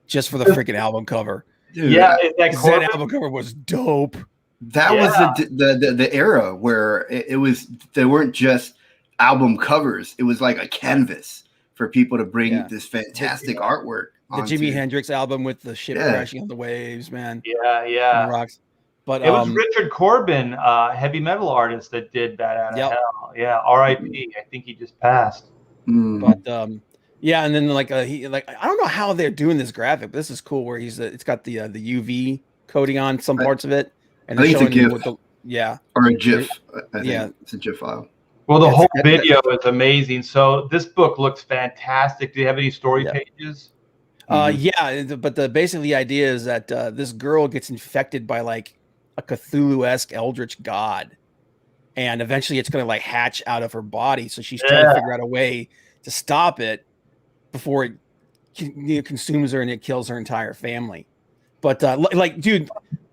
just for the freaking album cover? Dude, that album cover was dope. That was the era where it was. They weren't just album covers. It was like a canvas for people to bring this fantastic artwork. The Jimi Hendrix album with the ship crashing on the waves, man. Yeah. Rocks. But it was Richard Corbin, heavy metal artist, that did Bat Out of Hell. Yeah, R.I.P. I think he just passed. But and then I don't know how they're doing this graphic, but this is cool. Where it's got the UV coating on some parts of it, and I think it's a GIF. Or a GIF. I think it's a GIF file. Well, the whole video is amazing. So this book looks fantastic. Do you have any story pages? But basically the idea is that this girl gets infected by like a Cthulhu-esque eldritch god, and eventually it's going to like hatch out of her body. So she's trying to figure out a way to stop it before it consumes her and it kills her entire family. But like, dude,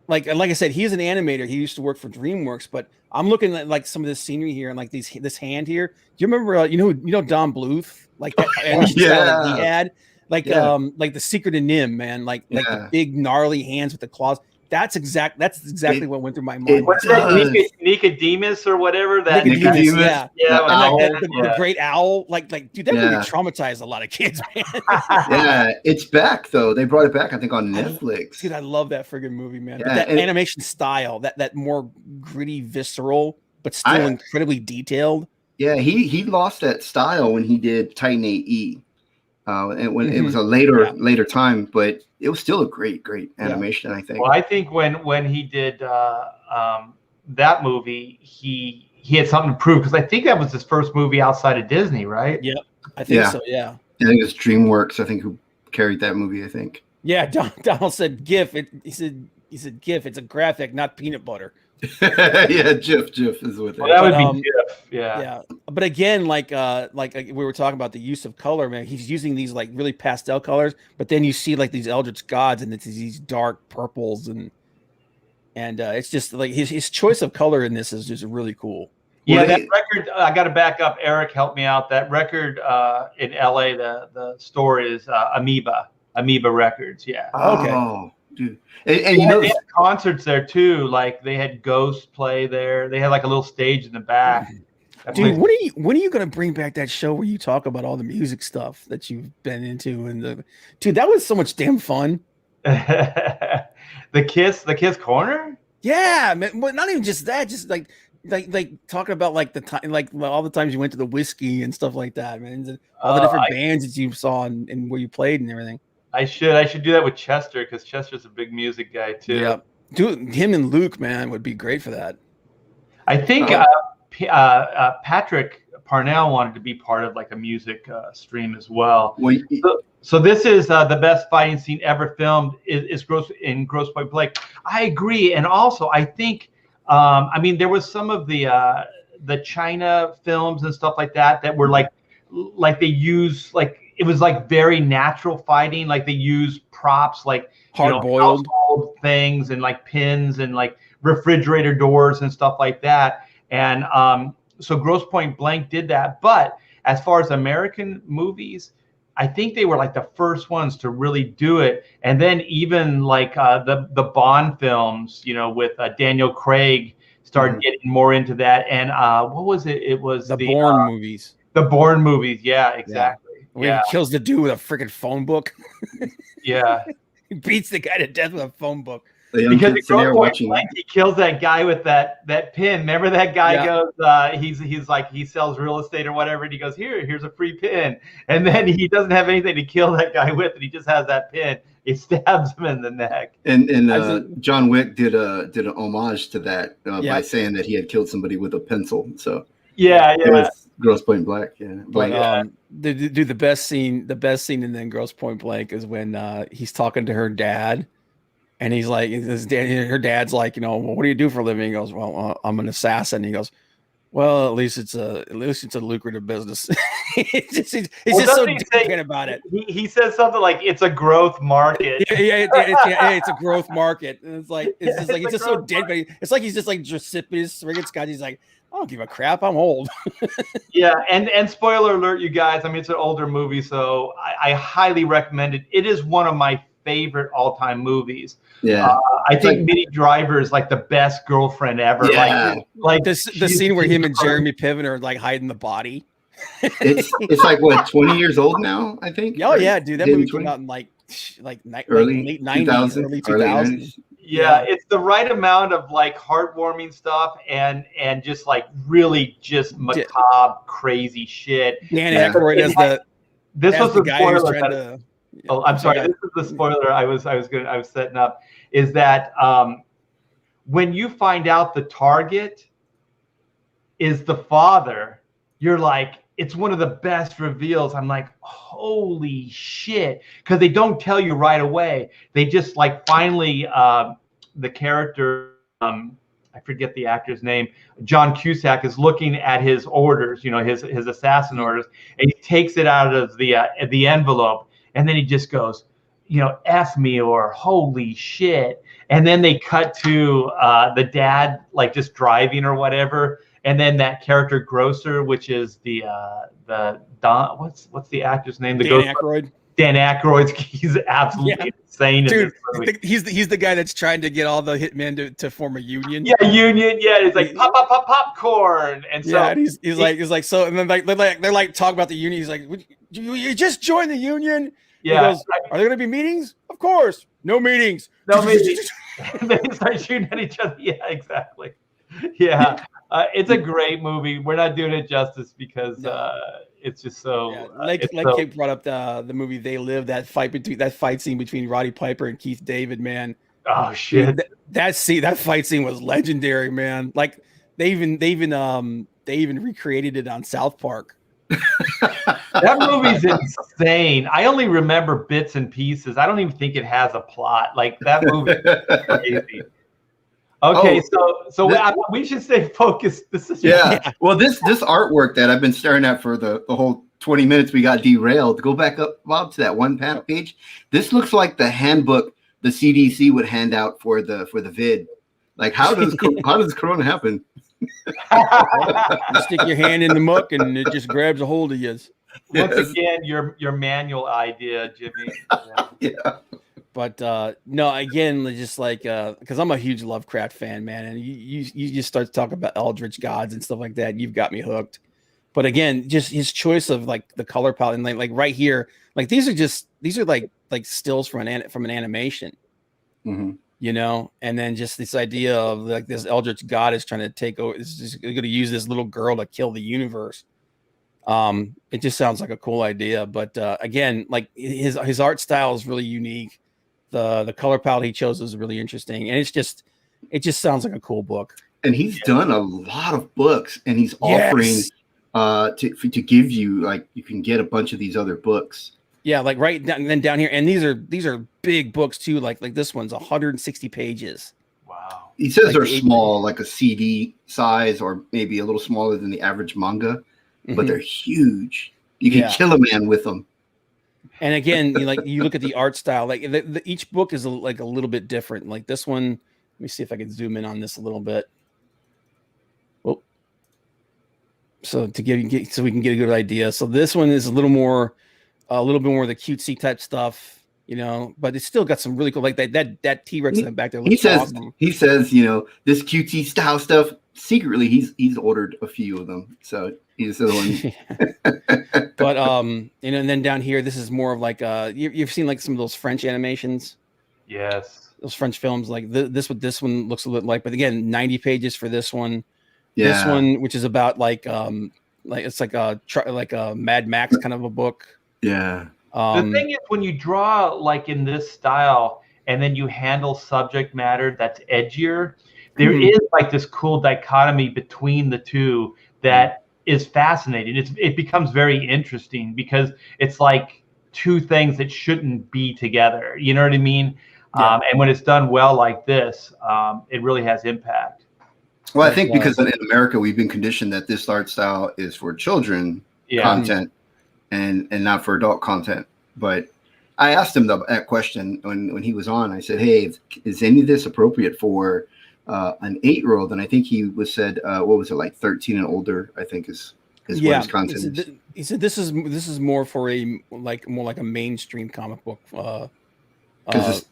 like I said, he's an animator. He used to work for DreamWorks. But I'm looking at like some of this scenery here and like this hand here. Do you remember? You know Don Bluth, like that animation style that he had, like the Secret of Nim, man, like the big gnarly hands with the claws. That's exactly what went through my mind. What's that? Nicodemus or whatever that. Nicodemus, yeah. And the great owl, like dude, that movie traumatized a lot of kids, man. Yeah, it's back though. They brought it back, I think, on Netflix. Dude, I love that friggin' movie, man. Yeah, but that animation style, that more gritty, visceral, but still incredibly detailed. Yeah, he lost that style when he did Titan AE. And when it was a later time, but it was still a great animation, I think. Well, I think when he did that movie, he had something to prove, because I think that was his first movie outside of Disney, right? Yeah, I think so. Yeah, I think it was DreamWorks, I think, who carried that movie. I think. Yeah, Donald said GIF. He said GIF. It's a graphic, not peanut butter. Yeah, GIF is with it. Well, that would be GIF. Yeah. But again, like we were talking about the use of color, man. He's using these like really pastel colors, but then you see like these eldritch gods, and it's these dark purples, and it's just like his choice of color in this is just really cool. Yeah, that record. I got to back up. Eric, help me out. That record in LA, the store is Amoeba Records. Yeah. Oh, dude. And you know, they had concerts there too. Like they had Ghost play there. They had like a little stage in the back. Dude, when are you gonna bring back that show where you talk about all the music stuff that you've been into? And dude, that was so much damn fun. the Kiss Corner. Yeah, man. But not even just that. Just like talking about like the time, like all the times you went to the whiskey and stuff like that, man. All the different bands that you saw and where you played and everything. I should do that with Chester, because Chester's a big music guy too. Yeah, dude, him and Luke, man, would be great for that. I think Patrick Parnell wanted to be part of like a music stream as well. So this is the best fighting scene ever filmed is Grosse Pointe Blank. I agree, and also I think I mean there was some of the China films and stuff like that were like they use like. It was like very natural fighting. Like they use props, like hard-boiled things and like pins and like refrigerator doors and stuff like that. And so Grosse Pointe Blank did that. But as far as American movies, I think they were like the first ones to really do it. And then even like the Bond films, with Daniel Craig started getting more into that. And what was it? It was the Bourne movies. The Bourne movies. Yeah, exactly. Where he kills the dude with a freaking phone book. Yeah. He beats the guy to death with a phone book. Because he kills that guy with that pin. Remember that guy goes, he's like, he sells real estate or whatever, and he goes, here's a free pin. And then he doesn't have anything to kill that guy with, and he just has that pin. It stabs him in the neck. And John Wick did an homage to that by saying that he had killed somebody with a pencil. So it was Grosse Pointe Blank. But the best scene in then Grosse Pointe Blank is when he's talking to her dad, and he's like, her dad's like, what do you do for a living? He goes, well, I'm an assassin. He goes, well, at least it's a lucrative business. It's just so different about it. He says something like it's a growth market. It's a growth market. And it's just so dead. But it's like he's just like Giuseppe Riggins Scott. He's like, I don't give a crap. I'm old. Yeah, and spoiler alert, you guys. I mean, it's an older movie, so I highly recommend it. It is one of my favorite all-time movies. Yeah, I think Minnie Driver is like the best girlfriend ever. Yeah. Like the scene where him and Jeremy Piven are like hiding the body. It's like what, 20 years old now, I think. Oh yeah, dude, that movie came out in like late 90s, early 2000s. Yeah, it's the right amount of like heartwarming stuff and just like really just macabre, crazy shit. Dan Aykroyd as this was the guy spoiler who's trying to. Oh, I'm sorry. This is the spoiler I was setting up. Is that when you find out the target is the father, you're like, it's one of the best reveals. I'm like, holy shit, because they don't tell you right away. They just like finally the character I forget the actor's name, John Cusack, is looking at his orders, his assassin orders, and he takes it out of the envelope, and then he just goes, F me or holy shit. And then they cut to the dad like just driving or whatever, and then that character Grocer, which is the Don, what's the actor's name? The Dan Aykroyd. Dan Aykroyd, he's absolutely insane in this movie. He's the guy that's trying to get all the hitmen to form a union. Yeah, union. Yeah, it's like popcorn, and so and he's like so, and then they're like talking about the union. He's like, you just joined the union. Yeah. He goes, are there going to be meetings? Of course, no meetings. No meetings. And they start shooting at each other. Yeah, exactly. Yeah, it's a great movie. We're not doing it justice because it's just so. Kate brought up the movie They Live. That fight scene between Roddy Piper and Keith David, man. Oh shit! Dude, that fight scene was legendary, man. Like they even recreated it on South Park. That movie's insane. I only remember bits and pieces. I don't even think it has a plot. Like that movie is crazy. Okay, we should stay focused. This is Well, this artwork that I've been staring at for the whole 20 minutes we got derailed. Go back up, Bob, to that one panel page. This looks like the handbook the CDC would hand out for the vid. Like how does Corona happen? You stick your hand in the muck and it just grabs a hold of you. Once again, your manual idea, Jimmy. Yeah. But no, again, just like because I'm a huge Lovecraft fan, man, and you just start to talk about eldritch gods and stuff like that, you've got me hooked. But again, just his choice of like the color palette and like right here, like these are like stills from an animation. Mm-hmm. And then just this idea of like this eldritch god is trying to take over, is just going to use this little girl to kill the universe. It just sounds like a cool idea, but again, like his art style is really unique. The color palette he chose is really interesting, and it just sounds like a cool book. And he's done a lot of books, and he's offering to give you, like, you can get a bunch of these other books. Yeah, like right down, and then down here, and these are big books too. Like this one's 160 pages. Wow. He says like they're small, like a CD size, or maybe a little smaller than the average manga, but they're huge. You can kill a man with them. And again, you look at the art style. Like each book is like a little bit different. Like this one, let me see if I can zoom in on this a little bit. Oh, so so we can get a good idea. So this one is a little bit more of the cutesy type stuff, but it's still got some really cool, like that T-Rex in the back there. He says, this cutesy style stuff. Secretly, he's ordered a few of them, so he's the one. But and then down here, this is more of like you've seen like some of those French animations. Yes, those French films, like this one looks a little like. But again, 90 pages for this one. Yeah. This one, which is about like it's like a Mad Max kind of a book. Yeah. The thing is, when you draw like in this style, and then you handle subject matter that's edgier, there is like this cool dichotomy between the two that is fascinating. It becomes very interesting because it's like two things that shouldn't be together. You know what I mean? Yeah. And when it's done well like this, it really has impact. Well, I think because in America we've been conditioned that this art style is for children content and not for adult content. But I asked him that question when he was on. I said, "Hey, is any of this appropriate for an 8-year-old?" And I think he said, what was it, like 13 and older? I think is what his content is. He said this is more for more like a mainstream comic book. Because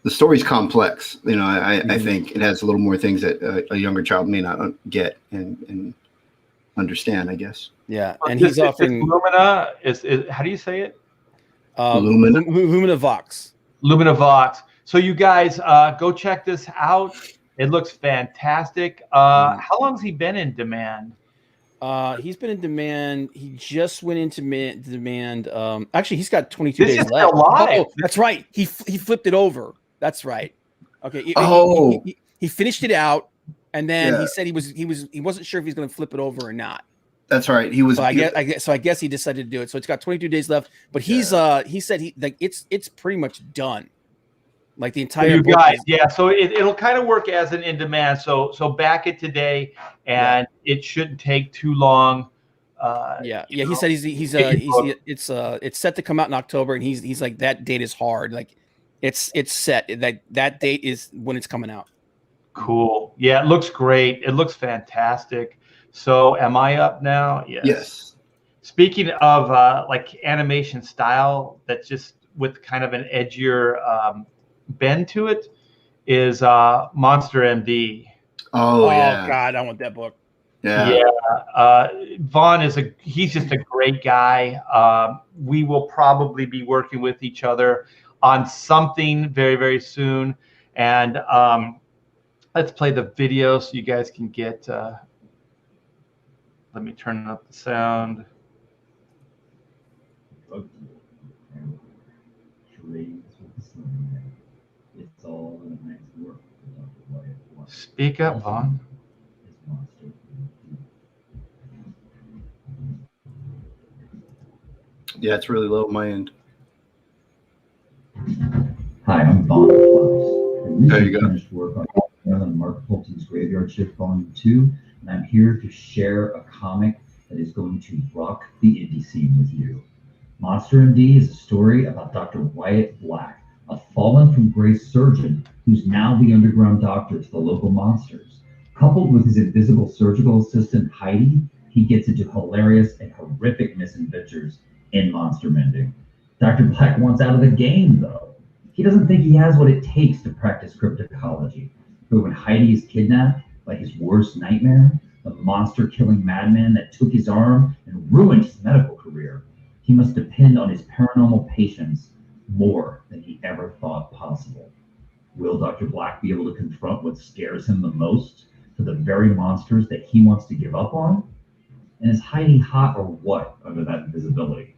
the story's complex. I think it has a little more things that a younger child may not get and understand, I guess. Yeah, and he's offering Lumina. Is how do you say it? Lumina Vox. Lumina Vox. So you guys go check this out. It looks fantastic. How long has he been in demand? He's been in demand. He just went into demand. Actually, he's got 22 days left. Alive. Oh, that's right. He flipped it over. That's right. Okay. He finished it out, and then he said he wasn't sure if he's going to flip it over or not. That's right. He was. So I guess he decided to do it. So it's got 22 days left. But he said it's pretty much done. Like the For entire you book guys, is, yeah. So it'll kind of work as an in demand. So back it today, and it shouldn't take too long. yeah. You He know, said get your book. it's set to come out in October, and he's like, that date is hard. Like it's set. That date is when it's coming out. Cool. Yeah, it looks great. It looks fantastic. So am I up now? Yes. Yes. Speaking of like animation style, that's just with kind of an edgier bend to it, is Monster MD. Oh yeah. God, I want that book. Yeah. Yeah, Vaughn he's just a great guy. We will probably be working with each other on something very, very soon. And let's play the video so you guys can get, let me turn up the sound. Speak up, Vaughn. Yeah, it's really low on my end. Hi, I'm Vaughn Klaus. I There you recently go. finished work on Mark Fulton's Graveyard Shift Volume 2, and I'm here to share a comic that is going to rock the indie scene with you. Monster MD is a story about Dr. Wyatt Black, a fallen from grace surgeon who's now the underground doctor to the local monsters. Coupled with his invisible surgical assistant Heidi, he gets into hilarious and horrific misadventures in monster mending. Dr. Black wants out of the game, though. He doesn't think he has what it takes to practice cryptoecology. But when Heidi is kidnapped by his worst nightmare, the monster-killing madman that took his arm and ruined his medical career, he must depend on his paranormal patience more than he ever thought possible. Will Dr. Black be able to confront what scares him the most for the very monsters that he wants to give up on? And is Heidi hot or what under that invisibility?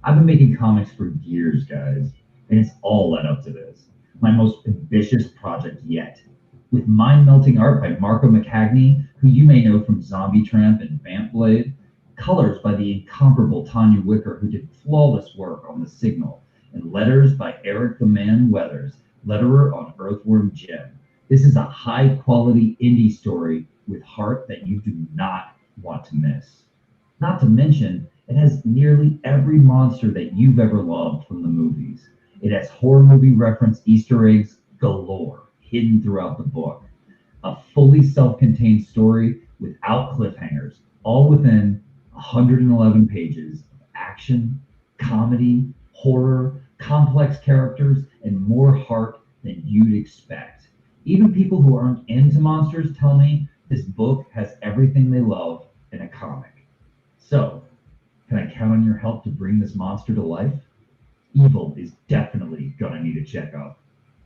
I've been making comics for years, guys, and it's all led up to this. My most ambitious project yet. With mind-melting art by Marco McCagney, who you may know from Zombie Tramp and Vamp Blade, colors by the incomparable Tanya Wicker, who did flawless work on The Signal, and letters by Eric the Man Weathers, letterer on Earthworm Jim. This is a high-quality indie story with heart that you do not want to miss. Not to mention, it has nearly every monster that you've ever loved from the movies. It has horror movie reference Easter eggs galore hidden throughout the book. A fully self-contained story without cliffhangers, all within 111 pages of action, comedy, horror, complex characters, and more heart than you'd expect. Even people who aren't into monsters tell me this book has everything they love in a comic. So, can I count on your help to bring this monster to life? Evil is definitely gonna need a checkup.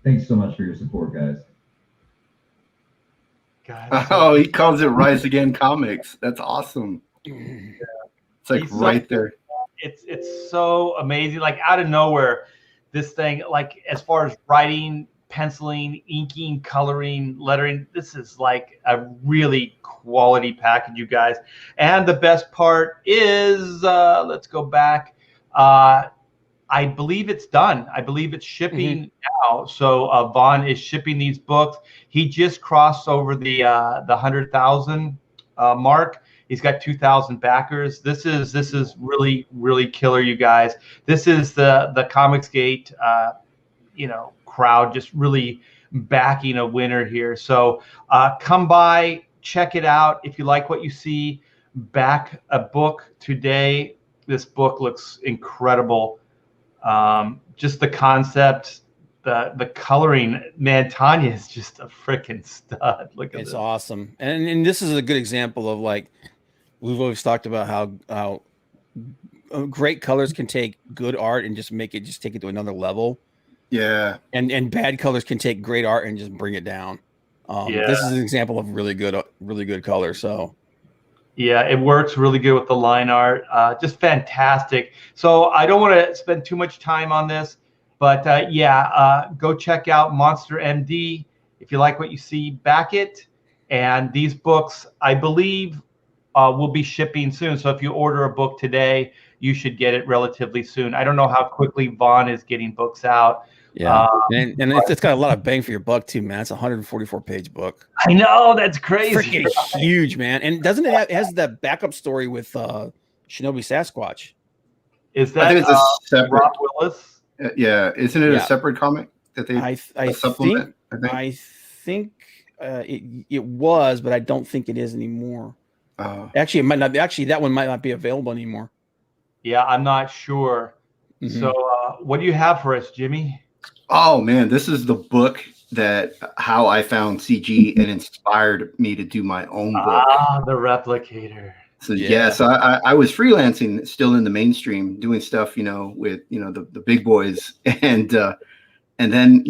Thanks so much for your support, guys. God, Oh, he calls it Rise Again Comics. That's awesome. Yeah. It's like He's right there. It's so amazing. Like out of nowhere, this thing, like as far as writing, penciling, inking, coloring, lettering, this is like a really quality package, you guys. And the best part is, let's go back. I believe it's done. I believe it's shipping now. So Vaughn is shipping these books. He just crossed over the 100,000 mark. He's got 2,000 backers. This is really, really killer, you guys. This is the Comicsgate crowd just really backing a winner here. So come by, check it out. If you like what you see, back a book today. This book looks incredible. Just the concept, the coloring, man, Tanya is just a freaking stud. Look at It's this. awesome. And this is a good example of, like, we've always talked about how great colors can take good art and just take it to another level. Yeah. And bad colors can take great art and just bring it down. This is an example of really good color. So yeah, it works really good with the line art. Just fantastic. So I don't want to spend too much time on this, but go check out Monster MD. If you like what you see, back it. And these books, I believe, will be shipping soon. So if you order a book today, you should get it relatively soon. I don't know how quickly Vaughn is getting books out, Yeah, and it's got a lot of bang for your buck too, man. It's a 144-page book. I know, that's crazy. Freaking huge, man. And doesn't it it has that backup story with Shinobi Sasquatch? Is I that think it's a separate. Rob Willis? Yeah, isn't it Yeah. a separate comic that they I supplement? think it was, but I don't think it is anymore. Oh. Actually, it might not. Actually, that one might not be available anymore. Yeah, I'm not sure. Mhm. So, what do you have for us, Jimmy? Oh man, this is the book that how I found CG and inspired me to do my own book. Ah, the Replicator. So Yeah. so I was freelancing, still in the mainstream, doing stuff, with the big boys, and then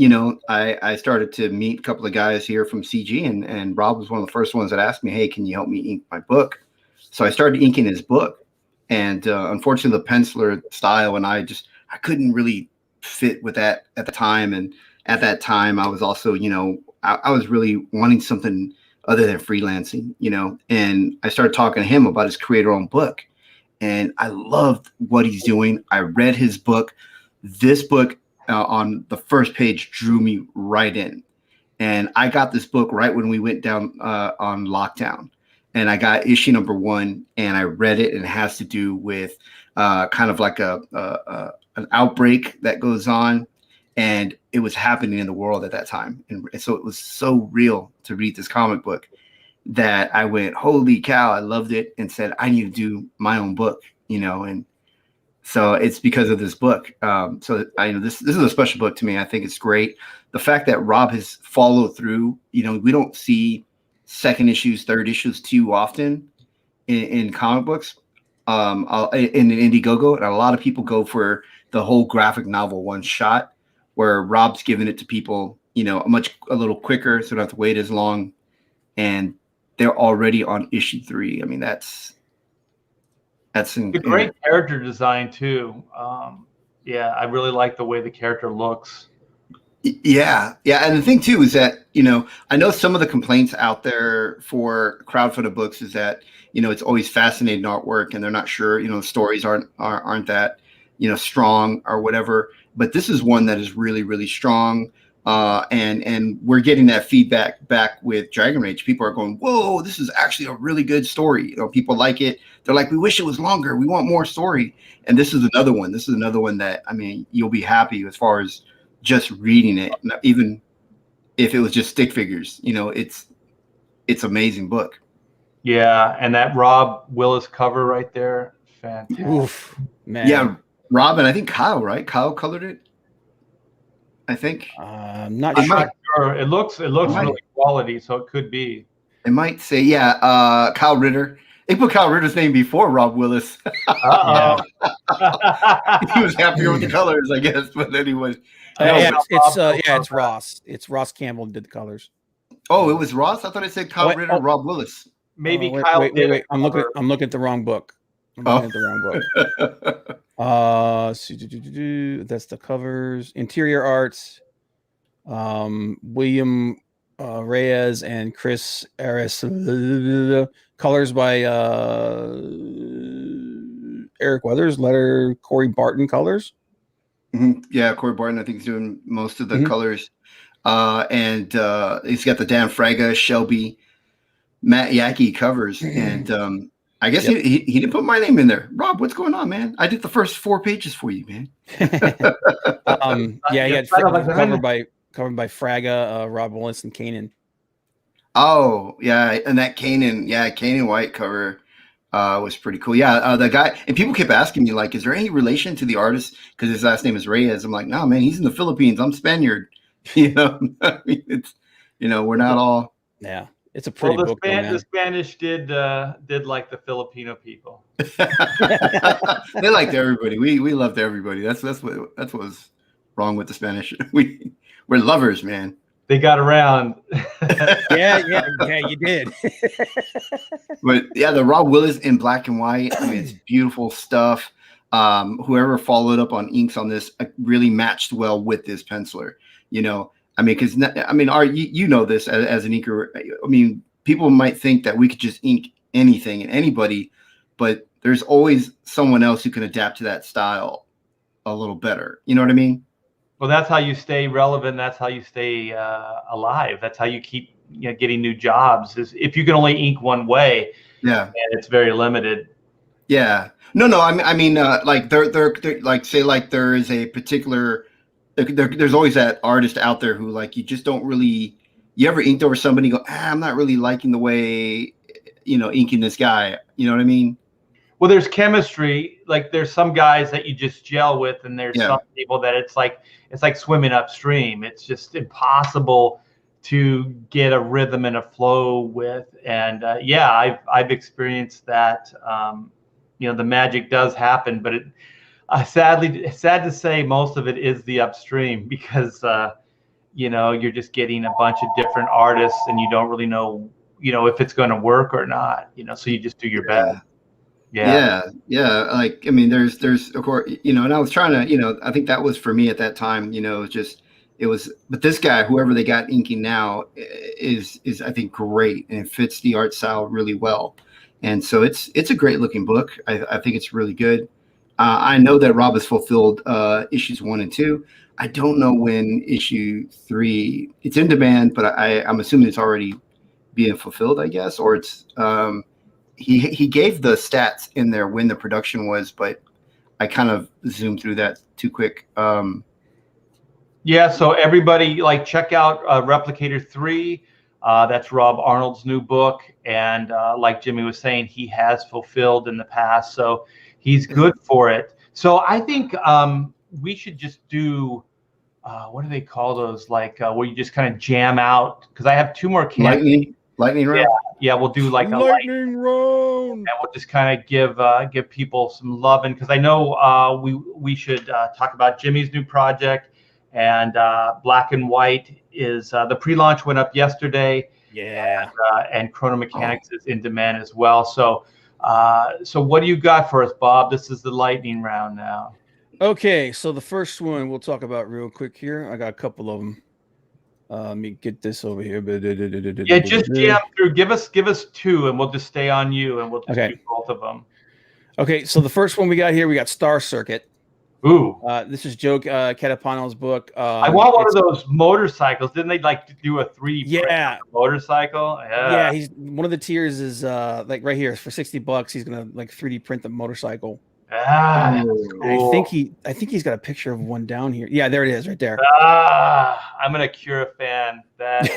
I started to meet a couple of guys here from CG, and Rob was one of the first ones that asked me, hey, can you help me ink my book? So I started inking his book, and unfortunately the penciler style and I couldn't really fit with that at the time. And at that time I was also I was really wanting something other than freelancing, and I started talking to him about his creator-owned book, and I loved what he's doing. I read his book. This book on the first page drew me right in, and I got this book right when we went down on lockdown, and I got issue number 1, and I read it, and it has to do with kind of like an outbreak that goes on, and it was happening in the world at that time, and so it was so real to read this comic book that I went, holy cow, I loved it, and said I need to do my own book, and so it's because of this book. So I know this is a special book to me. I think it's great. The fact that Rob has followed through, we don't see second issues, third issues too often in comic books, in Indiegogo, and a lot of people go for the whole graphic novel one shot, where Rob's giving it to people, a little quicker, so they don't have to wait as long, and they're already on issue 3. I mean, that's a great character design too. Yeah, I really like the way the character looks. Yeah, and the thing too is that I know some of the complaints out there for crowdfunded books is that it's always fascinating artwork, and they're not sure the stories aren't that strong or whatever. But this is one that is really, really strong, and we're getting that feedback back with Dragon Rage. People are going, "Whoa, this is actually a really good story." People like it. They're like, "We wish it was longer. We want more story." And this is another one. This is another one that you'll be happy as far as just reading it, even if it was just stick figures. It's amazing book. Yeah, and that Rob Willis cover right there, fantastic. Oof, man. Yeah, Rob, and I think Kyle, right? Kyle colored it, I think. I'm not I'm sure. not sure. It looks really quality, so it could be. It might say, Kyle Ritter. They put Kyle Ritter's name before Rob Willis. Uh-oh. He was happier with the colors, I guess. But anyway, it's Ross. It's Ross Campbell did the colors. Oh, it was Ross. I thought it said Kyle Ritter, Rob Willis. Maybe Kyle. Wait. I'm looking at the wrong book. That's the covers. Interior arts. William Reyes and Chris Aris. Colors by Eric Weathers. Letter Corey Barton colors. Mm-hmm. Yeah, Corey Barton, I think, is doing most of the colors. And he's got the Dan Fraga, Shelby, Matt Yackey covers. And I guess he didn't put my name in there. Rob, what's going on, man? I did the first 4 pages for you, man. He had covered by Fraga, Rob Willis, and Kanan. Oh, yeah, and that Kanan White cover was pretty cool. Yeah, the guy, and people kept asking me, like, is there any relation to the artist? Because his last name is Reyes. I'm like, no, man, he's in the Philippines. I'm Spaniard. It's we're not all. Yeah, it's a pretty book. The Spanish did like the Filipino people. They liked everybody. We loved everybody. That's what was wrong with the Spanish. We're lovers, man. They got around. yeah, you did. But yeah, the Rob Willis in black and white. It's beautiful stuff. Whoever followed up on inks on this really matched well with this penciler. Because you know this as an inker. People might think that we could just ink anything and anybody, but there's always someone else who can adapt to that style a little better. You know what I mean? Well, that's how you stay relevant. That's how you stay alive. That's how you keep getting new jobs. Is if you can only ink one way, Yeah. and it's very limited. Yeah. No. I mean, like they're like say like there is a particular there's always that artist out there who like you just don't really you ever inked over somebody and go I'm not really liking the way inking this guy. You know what I mean? Well, there's chemistry. Like there's some guys that you just gel with, and there's Yeah. some people that it's like swimming upstream. It's just impossible to get a rhythm and a flow with. And yeah, I've experienced that. The magic does happen, but sad to say, most of it is the upstream because you're just getting a bunch of different artists, and you don't really know if it's going to work or not. So you just do your best. Yeah. Like, I mean, there's of course, and I was trying to, I think that was for me at that time, but this guy, whoever they got inking now is I think great, and it fits the art style really well. And so it's a great looking book. I think it's really good. I know that Rob has fulfilled issues 1 and 2. I don't know when issue 3, it's in demand, but I'm assuming it's already being fulfilled, I guess, or it's, he gave the stats in there when the production was, but I kind of zoomed through that too quick. Yeah, so everybody check out Replicator 3. That's Rob Arnold's new book, and like Jimmy was saying, he has fulfilled in the past, so he's good for it. So I think we should just do what do they call those? Where you just kind of jam out, because I have 2 more campaigns. Lightning round. Yeah, we'll do like a lightning round, and we'll just kind of give people some love, and because I know we should talk about Jimmy's new project, and Black and White is the pre-launch went up yesterday. Yeah, and Chrono Mechanics is in demand as well. So what do you got for us, Bob? This is the lightning round now. Okay, so the first one we'll talk about real quick here. I got a couple of them. Let me get this over here. Yeah, just jam through. Give us 2, and we'll just stay on you, and we'll just do both of them. Okay, so the first one we got here, we got Star Circuit. Ooh. This is Joe Catapano's book. I want one of those motorcycles. Didn't they like to do a 3D print motorcycle? Yeah. He's one of the tiers is like right here for $60. He's gonna like 3D print the motorcycle. That's cool. I think he's got a picture of one down here. Yeah, there it is, right there. I'm an Akira fan. That's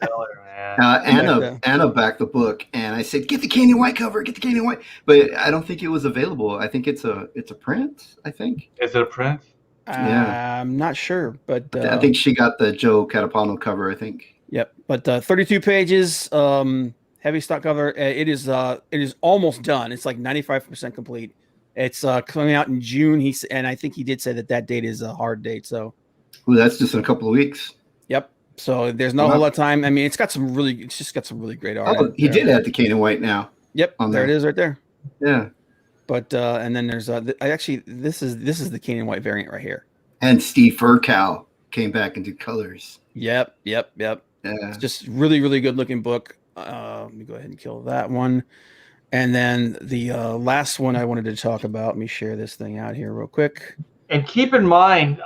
killer, man. Anna backed the book, and I said, "Get the Canyon White cover, get the Canyon White." But I don't think it was available. I think it's a print. I think. Is it a print? Yeah, I'm not sure, but I think she got the Joe Catapano cover. I think. Yep, but 32 pages. Heavy stock cover. It is almost done. It's like 95% complete. It's coming out in June. And I think he did say that date is a hard date. So, that's just in a couple of weeks. Yep. So there's no whole lot of time. I mean, it's just got some really great art. Oh, he did add the Canyon White now. Yep. There it is, right there. Yeah. But and then there's this is the Canyon White variant right here. And Steve Furcow came back into colors. Yep. Yeah. It's just really, really good looking book. Let me go ahead and kill that one. And then the last one I wanted to talk about, let me share this thing out here real quick. And keep in mind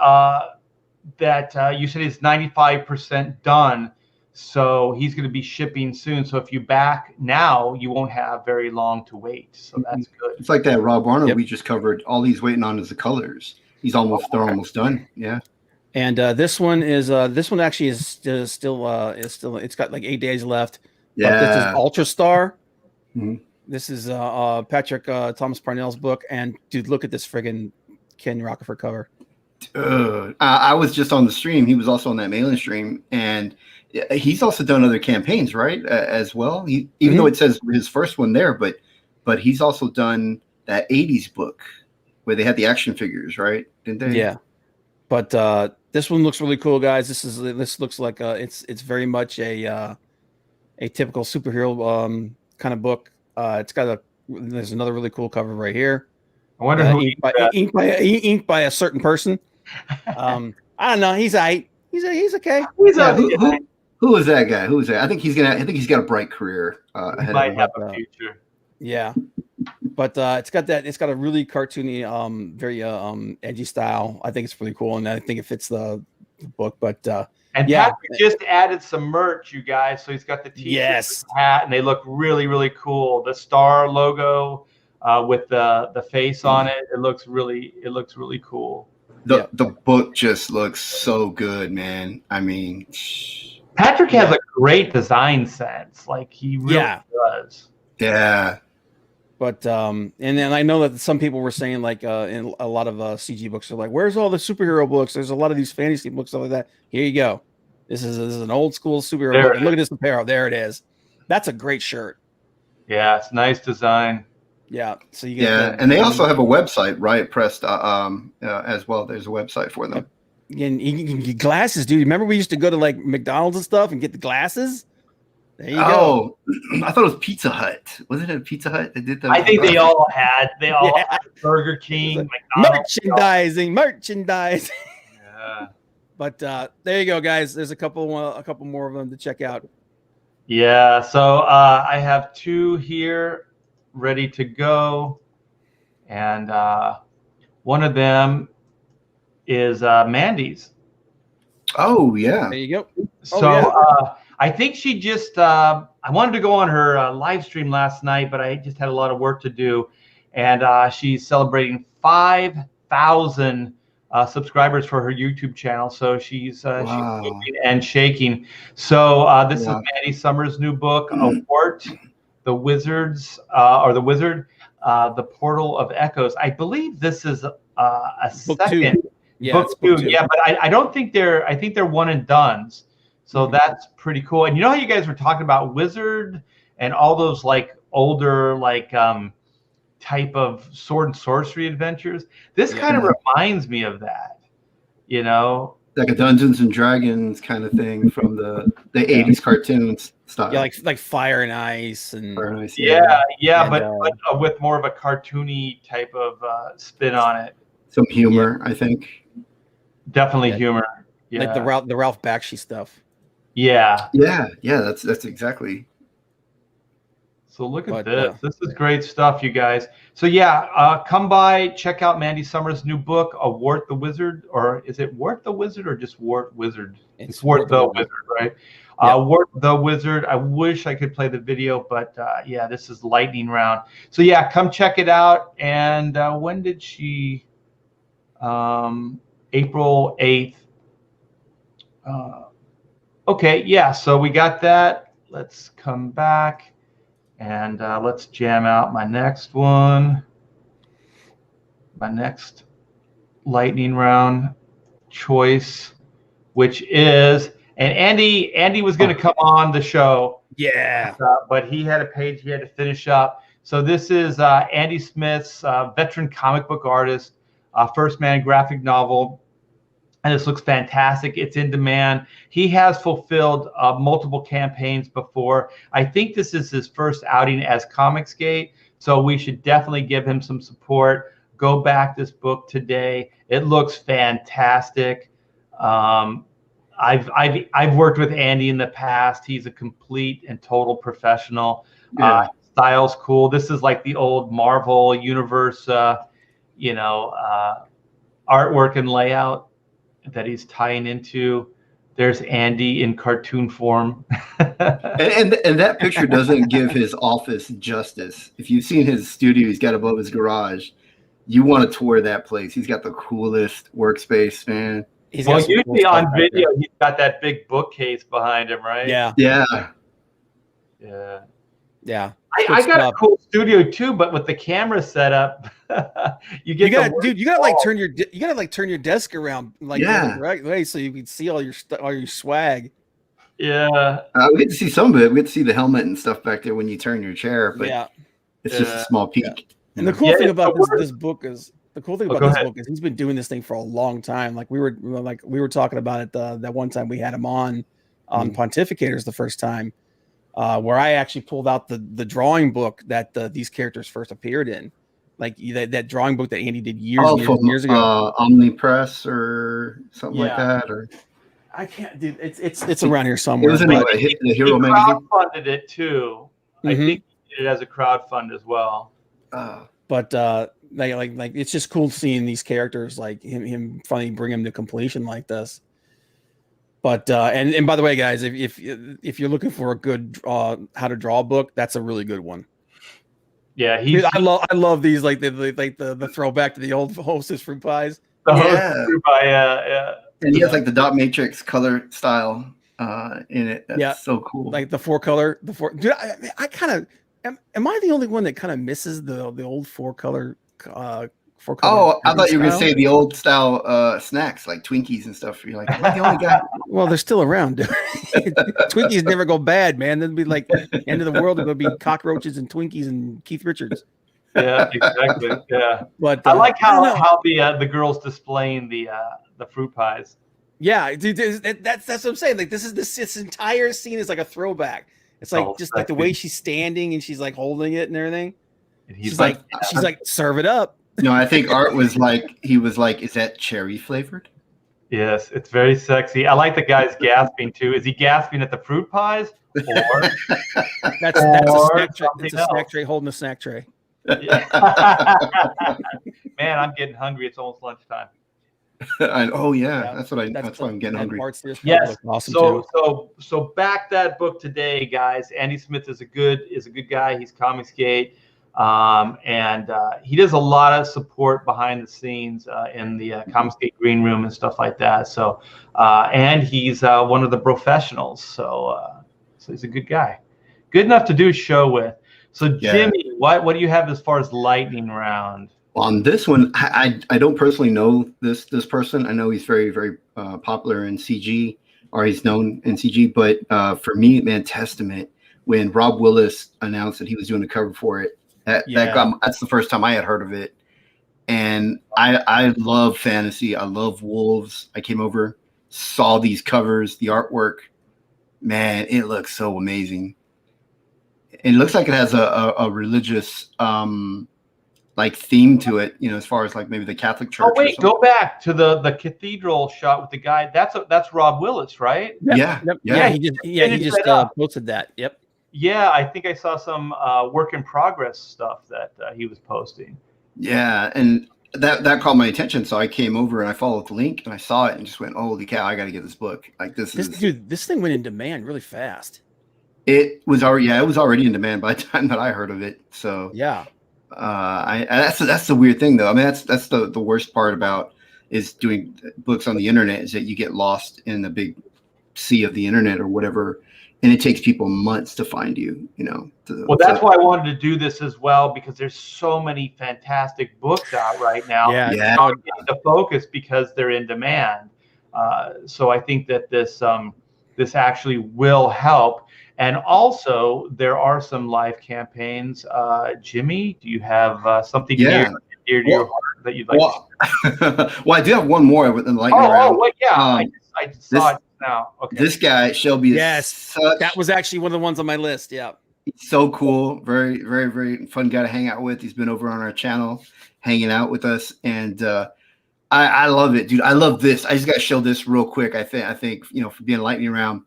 that you said it's 95% done. So he's going to be shipping soon. So if you back now, you won't have very long to wait. So that's good. It's like that Rob Arnold we just covered. All he's waiting on is the colors. They're almost done. Yeah. And this one actually is still it's got like 8 days left. Yeah. But this is Ultra Star. Mm-hmm. This is Patrick Thomas Parnell's book. And dude, look at this friggin' Ken Rockefeller cover. I was just on the stream. He was also on that mailing stream, and he's also done other campaigns, right? As well. Even though it says his first one there, but he's also done that 80s book where they had the action figures, right? Didn't they? Yeah. But this one looks really cool, guys. This looks like it's very much a typical superhero kind of book. There's another really cool cover right here. I wonder who inked by a certain person. I don't know. He's okay. Who is that guy? Who is that? I think he's got a bright career ahead might of him. have a future. Yeah. But it's got a really cartoony, very edgy style. I think it's really cool, and I think it fits the book. But And yeah, Patrick just added some merch, you guys. So he's got the t-shirt, yes, the hat, and they look really, really cool. The star logo with the face on it. It looks really cool. The book just looks so good, man. I mean, Patrick has a great design sense. Like he really does. Yeah. But and then I know that some people were saying like in a lot of CG books are like, where's all the superhero books? There's a lot of these fantasy books, stuff like that. Here you go. This is an old school superhero book. And look at this apparel. There it is. That's a great shirt. Yeah, it's nice design. Yeah. So you get and they also have a website, Riot Press, as well. There's a website for them. And you can get glasses, dude. Remember we used to go to like McDonald's and stuff and get the glasses? There you go. I thought it was Pizza Hut. Wasn't it a Pizza Hut that did that? I think they all had Burger King, McDonald's. Merchandise. Yeah. But there you go, guys. There's a couple more of them to check out. Yeah. So I have 2 here ready to go, and one of them is Mandy's. Oh yeah. There you go. So I think she just I wanted to go on her live stream last night, but I just had a lot of work to do, and she's celebrating 5,000 subscribers for her YouTube channel. So she's moving and shaking. So this is Mandy Summers' new book, Awart the Wizards or the Wizard, the Portal of Echoes. I believe this is a book second. 2. Yeah, book 2. Yeah, but I don't think I think they're one and dones. So that's pretty cool. And you know how you guys were talking about Wizard and all those like older like type of sword and sorcery adventures? This kind of reminds me of that, you know? Like a Dungeons and Dragons kind of thing from the 80s cartoons style. Yeah, like Fire and Ice and but with more of a cartoony type of spin on it. Some humor, I think. Definitely humor. Yeah. Like the Ralph Bakshi stuff. Yeah. That's exactly. So look at this. This is great stuff, you guys. So come by, check out Mandy Summers' new book, Awart the Wizard, or is it Wart the Wizard or just Wart Wizard? It's Wart the Wizard, right? Wart the Wizard. I wish I could play the video, but this is lightning round. So come check it out. And when did she? April 8th. Okay, so we got that. Let's come back and let's jam out my next one. My next lightning round choice, which is, and Andy was going to come on the show. Yeah. But he had a page he had to finish up. So this is Andy Smith's veteran comic book artist, First Man graphic novel. And this looks fantastic. It's in demand. He has fulfilled multiple campaigns before. I think this is his first outing as Comicsgate, so we should definitely give him some support. Go back this book today. It looks fantastic. I've worked with Andy in the past. He's a complete and total professional. Style's cool. This is like the old Marvel Universe, artwork and layout that he's tying into. There's Andy in cartoon form. and that picture doesn't give his office justice. If you've seen his studio he's got above his garage, you want to tour that place. He's got the coolest workspace, man. Usually on video, he's got that big bookcase behind him, right? Yeah. I got a cool studio too, but with the camera set up, you gotta turn your desk around the right way so you can see all your swag. Yeah. We get to see some of it. We get to see the helmet and stuff back there when you turn your chair, but it's just a small peek. Yeah. And the cool thing about this book is he's been doing this thing for a long time. Like we were talking about it that one time we had him on Pontificators the first time. Where I actually pulled out the drawing book that these characters first appeared in, like that drawing book that Andy did years ago. Omnipress or something like that, or I can't, dude. It's around here somewhere. It was in the Hero magazine. Crowdfunded it too. I think he did it as a crowdfund as well. But like it's just cool seeing these characters like him finally bring him to completion like this. But and by the way, guys, if you're looking for a good how to draw book, that's a really good one. Yeah, Dude, I love these like the throwback to the old Hostess fruit pies. the host Yeah. group by And he has like the dot matrix color style in it. That's so cool. Like the four color, Dude, I kind of am I the only one that kind of misses the old four color? Oh, I thought you were gonna say the old style snacks like Twinkies and stuff. You're like, am I the only guy? Well, they're still around. Twinkies never go bad, man. There'd be like end of the world. It would be cockroaches and Twinkies and Keith Richards. Yeah, exactly. Yeah, but I like how the girls displaying the fruit pies. Yeah, dude, that's what I'm saying. Like this entire scene is like a throwback. It's like just like the way she's standing and she's like holding it and everything. And she's like, serve it up. No, I think Art was like, is that cherry flavored? Yes, it's very sexy. I like the guy's gasping too. Is he gasping at the fruit pies, or that's a snack tray? It's a snack tray holding a snack tray. Yeah. Man, I'm getting hungry. It's almost lunchtime. That's why I'm getting hungry. Yes. Awesome so back that book today, guys. Andy Smith is a good guy. He's Comicsgate. And he does a lot of support behind the scenes in the Comicsgate green room and stuff like that. So, and he's one of the professionals. So he's a good guy, good enough to do a show with. So, Jimmy, what do you have as far as lightning round? On this one, I don't personally know this person. I know he's very, very popular in CG, or he's known in CG. But for me, man, Testament, when Rob Willis announced that he was doing the cover for it, that's the first time I had heard of it. And I love fantasy. I love wolves. I came over, saw these covers, the artwork. Man, it looks so amazing. And it looks like it has a religious like theme to it, as far as like maybe the Catholic Church. Oh wait, go back to the cathedral shot with the guy. That's Rob Willis, right? Yep. Yeah. He just posted that. Yep. Yeah, I think I saw some work in progress stuff that he was posting. Yeah, and that caught my attention, so I came over and I followed the link and I saw it and just went, "Holy cow! I got to get this book." Like this thing went in demand really fast. It was already in demand by the time that I heard of it. So yeah. That's the weird thing though. I mean, that's the worst part about is doing books on the internet is that you get lost in the big sea of the internet or whatever, and it takes people months to find you. Well, that's why I wanted to do this as well, because there's so many fantastic books out right now. Yeah. The focus because they're in demand. So I think that this actually will help. And also, there are some live campaigns. Jimmy, do you have something dear to your heart that you'd like to share? Well, I do have one more with the lightning round. Oh, yeah. I just saw it now. Okay. This guy, Shelby, that was actually one of the ones on my list. Yeah. He's so cool. Very, very, very fun guy to hang out with. He's been over on our channel hanging out with us. And I love it, dude. I love this. I just got to show this real quick. I think, for being lightning round,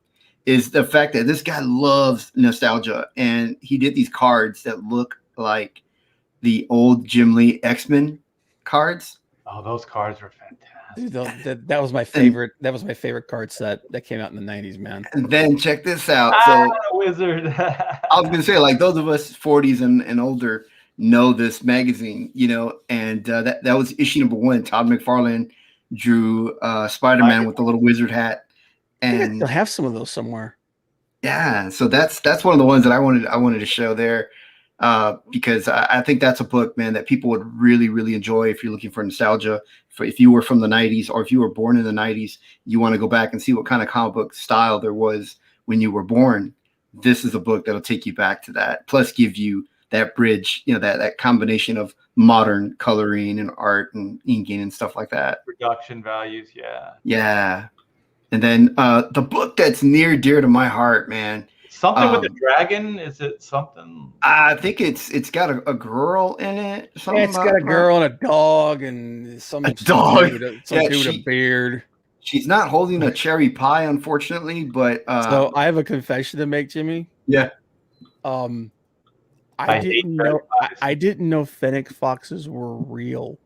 is the fact that this guy loves nostalgia, and he did these cards that look like the old Jim Lee X-Men cards. Oh, those cards were fantastic. Dude, that was my favorite. That was my favorite card set that came out in the 90s, man. And then check this out. Wizard. I was gonna say, like, those of us 40s and older know this magazine, and that was issue number 1. Todd McFarlane drew Spider-Man with the little wizard hat. And they'll have some of those somewhere. Yeah, so that's one of the ones that I wanted to show there, because I think that's a book, man, that people would really, really enjoy if you're looking for nostalgia. If you were from the 90s, or if you were born in the 90s, you want to go back and see what kind of comic book style there was when you were born. This is a book that'll take you back to that, plus give you that bridge, that combination of modern coloring and art and inking and stuff like that. Production values, yeah. Yeah. And then the book that's near dear to my heart, man. Something with a dragon? Is it something? I think it's got a girl in it. It's got a girl and a dog and some dog. Dude with a beard. She's not holding a cherry pie, unfortunately. But so I have a confession to make, Jimmy. Yeah. I I hate didn't know. certifies. I didn't know fennec foxes were real.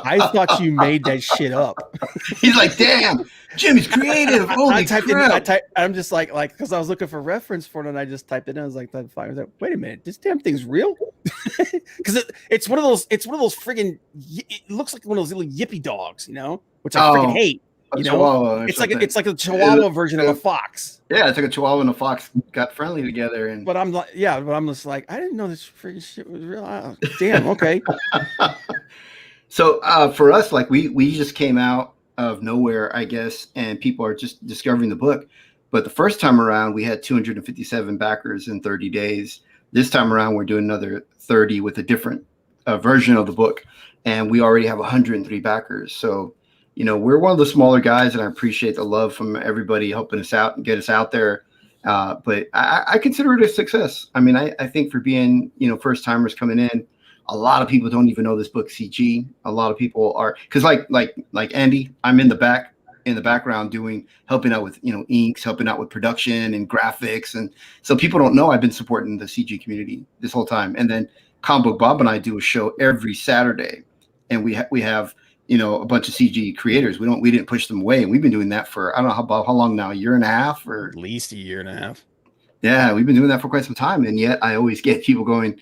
I thought you made that shit up. He's like, damn, Jimmy's creative. Holy crap. I'm just like, because I was looking for reference for it and I just typed it in. I was like, wait a minute, this damn thing's real? Because it's one of those friggin', it looks like one of those little yippy dogs, which I freaking hate. It's like a Chihuahua version of a fox. Yeah, it's like a Chihuahua and a fox got friendly together. And but I'm just like, I didn't know this freaking shit was real. Damn, okay. So for us, like we just came out of nowhere, I guess, and people are just discovering the book. But the first time around, we had 257 backers in 30 days. This time around, we're doing another 30 with a different version of the book, and we already have 103 backers. So, we're one of the smaller guys, and I appreciate the love from everybody helping us out and get us out there. But I consider it a success. I mean, I think for being, first timers coming in, a lot of people don't even know this book CG. A lot of people are, because like Andy, I'm in the background helping out with inks, helping out with production and graphics, and so people don't know I've been supporting the CG community this whole time. And then Comic Book Bob and I do a show every Saturday, and we have a bunch of CG creators. We didn't push them away, and we've been doing that for I don't know how long now, a year and a half or at least a year and a half. Yeah, we've been doing that for quite some time, and yet I always get people going,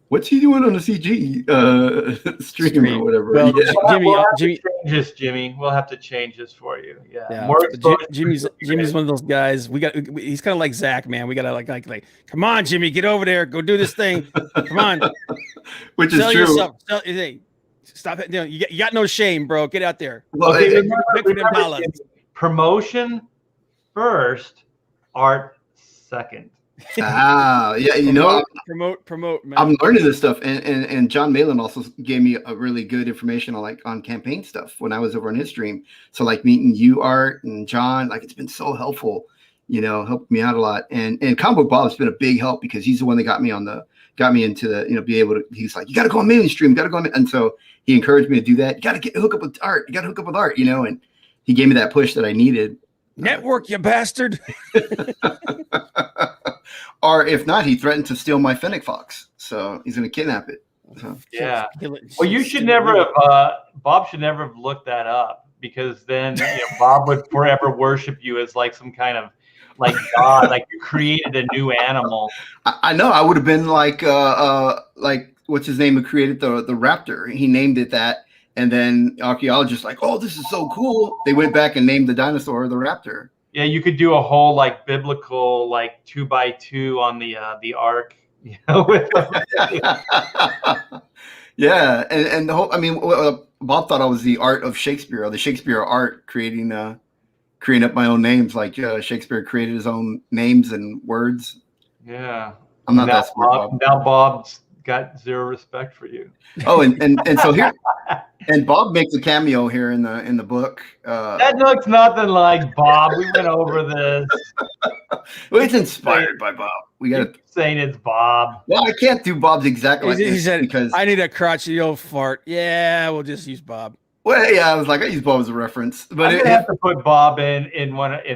what's he doing on the CG stream or whatever? Well, yeah. Jimmy. We'll have to change this for you. Yeah. Jimmy's one of those guys. He's kind of like Zach, man. We gotta like, come on, Jimmy, get over there, go do this thing. Come on. Which is true. Hey, stop it. You got no shame, bro. Get out there. Well, promotion first, art second. Yeah, promote, man. I'm learning this stuff, and John Malin also gave me a really good information on campaign stuff when I was over on his stream. So like meeting you, Art, and John, like it's been so helpful, helped me out a lot. And Comic Book Bob's been a big help because he's the one that got me into the be able to. He's like, you got to go on Malin stream, got to go on, and so he encouraged me to do that. You got to hook up with Art, and he gave me that push that I needed. Network, you bastard. Or if not, he threatened to steal my fennec fox. So he's going to kidnap it. So. Yeah. Well, you should never have, Bob should never have looked that up, because then Bob would forever worship you as like some kind of like God, like you created a new animal. I know. I would have been like what's his name who created the raptor? He named it that. And then archaeologists like, oh, this is so cool. They went back and named the dinosaur the raptor. Yeah, you could do a whole like biblical like 2x2 on the ark. Yeah, and the whole. I mean, Bob thought I was the art of Shakespeare, or the Shakespeare art, creating up my own names. Like Shakespeare created his own names and words. Yeah, I'm not that smart. Bob. Now Bob's got zero respect for you. Oh, and so here. And Bob makes a cameo here in the book. That looks nothing like Bob. We went over this. Well, it's inspired by Bob. We got saying it's Bob. Well, I can't do Bob's exact like he this said, because I need a crotchety old fart. Yeah, we'll just use Bob. Well, yeah, I was like, I use Bob as a reference, but I'm gonna have to put Bob in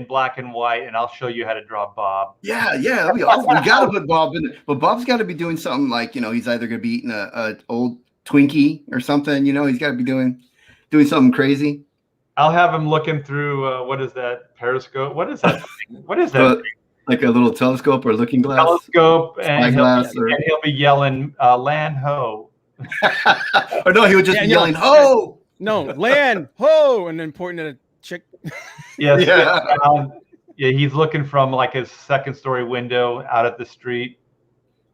black and white, and I'll show you how to draw Bob. Yeah, that'd be awesome. We gotta put Bob in it, but Bob's got to be doing something like he's either gonna be eating a old Twinkie or something. He's got to be doing something crazy. I'll have him looking through what is that periscope? What is that? What is that? Like a little telescope or looking glass. Telescope, and he'll be yelling, "Land ho!" Or no, he would just be yelling, "Ho!" No, land ho, and then pointing at a chick. Yes, yeah. He's looking from like his second-story window out at the street.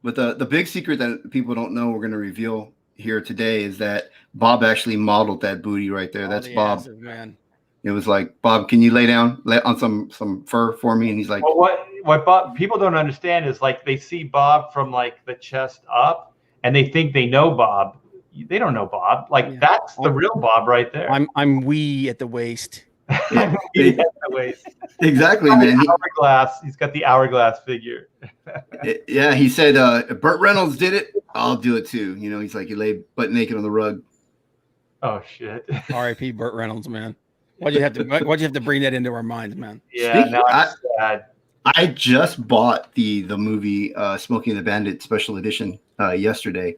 But the big secret that people don't know, we're going to reveal here today, is that Bob actually modeled that booty right there. That's Bob. Answer, man. It was like, Bob, can you lay on some fur for me? And he's like, well, what Bob, people don't understand is like they see Bob from like the chest up, and they think they know Bob. They don't know Bob. Like that's the real Bob right there. I'm wee at the waist. Exactly, man. He's got the hourglass figure. Yeah, he said, if Burt Reynolds did it, I'll do it too. He's like, he lay butt naked on the rug. Oh shit. R.I.P. Burt Reynolds, man. Why'd you have to bring that into our minds, man? Yeah, now I'm sad. I just bought the movie Smokey and the Bandit special edition yesterday,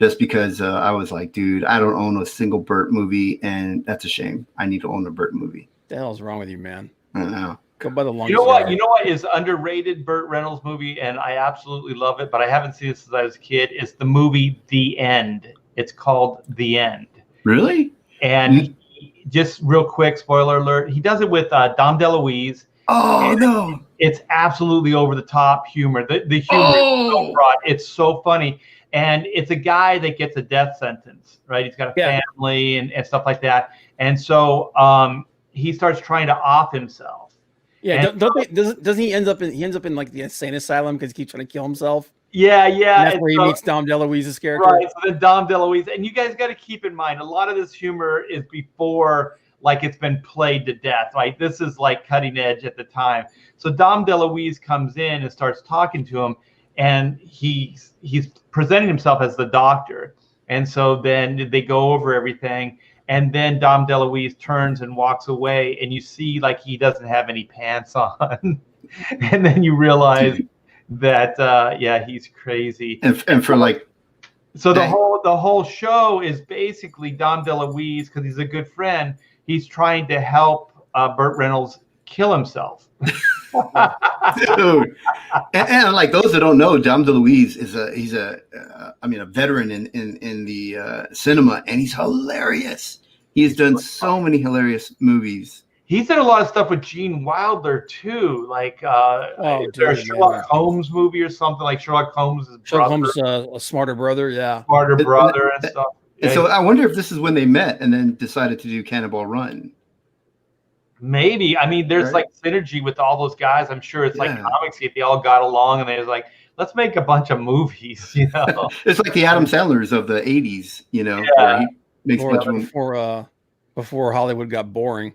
just because I was like, dude, I don't own a single Burt movie, and that's a shame. I need to own a Burt movie. What the hell's wrong with you, man? I don't know. Go by the longest. You know what? yard. You know what is underrated Burt Reynolds movie, and I absolutely love it, but I haven't seen it since I was a kid. It's the movie The End. It's called The End. Really? And just real quick, spoiler alert, he does it with Dom DeLuise. Oh, no. It's absolutely over the top humor. The humor is so broad. It's so funny. And it's a guy that gets a death sentence, right? He's got a family and stuff like that. And so he starts trying to off himself. Yeah, doesn't he ends up in like the insane asylum because he keeps trying to kill himself? Yeah. And that's where he meets Dom DeLuise's character. Right. So then Dom DeLuise, and you guys got to keep in mind, a lot of this humor is before like it's been played to death. Like this is like cutting edge at the time. So Dom DeLuise comes in and starts talking to him, and he's presenting himself as the doctor. And so then they go over everything. And then Dom DeLuise turns and walks away, and you see like he doesn't have any pants on. And then you realize that he's crazy. And for like, so the whole show is basically Dom DeLuise, because he's a good friend. He's trying to help Burt Reynolds kill himself. Dude. And like those that don't know, Dom DeLuise is a veteran in the cinema, and he's hilarious. He's done so many hilarious movies. He's done a lot of stuff with Gene Wilder too, like a Sherlock Holmes movie or something, like Sherlock Holmes' brother. Sherlock Holmes, a smarter brother, smarter brother and stuff. And so I wonder if this is when they met and then decided to do Cannonball Run. Maybe. I mean, there's like synergy with all those guys. I'm sure it's like comics. They all got along, and they was like, let's make a bunch of movies. You know, it's like the Adam Sandlers of the '80s. You know, where he makes before Hollywood got boring.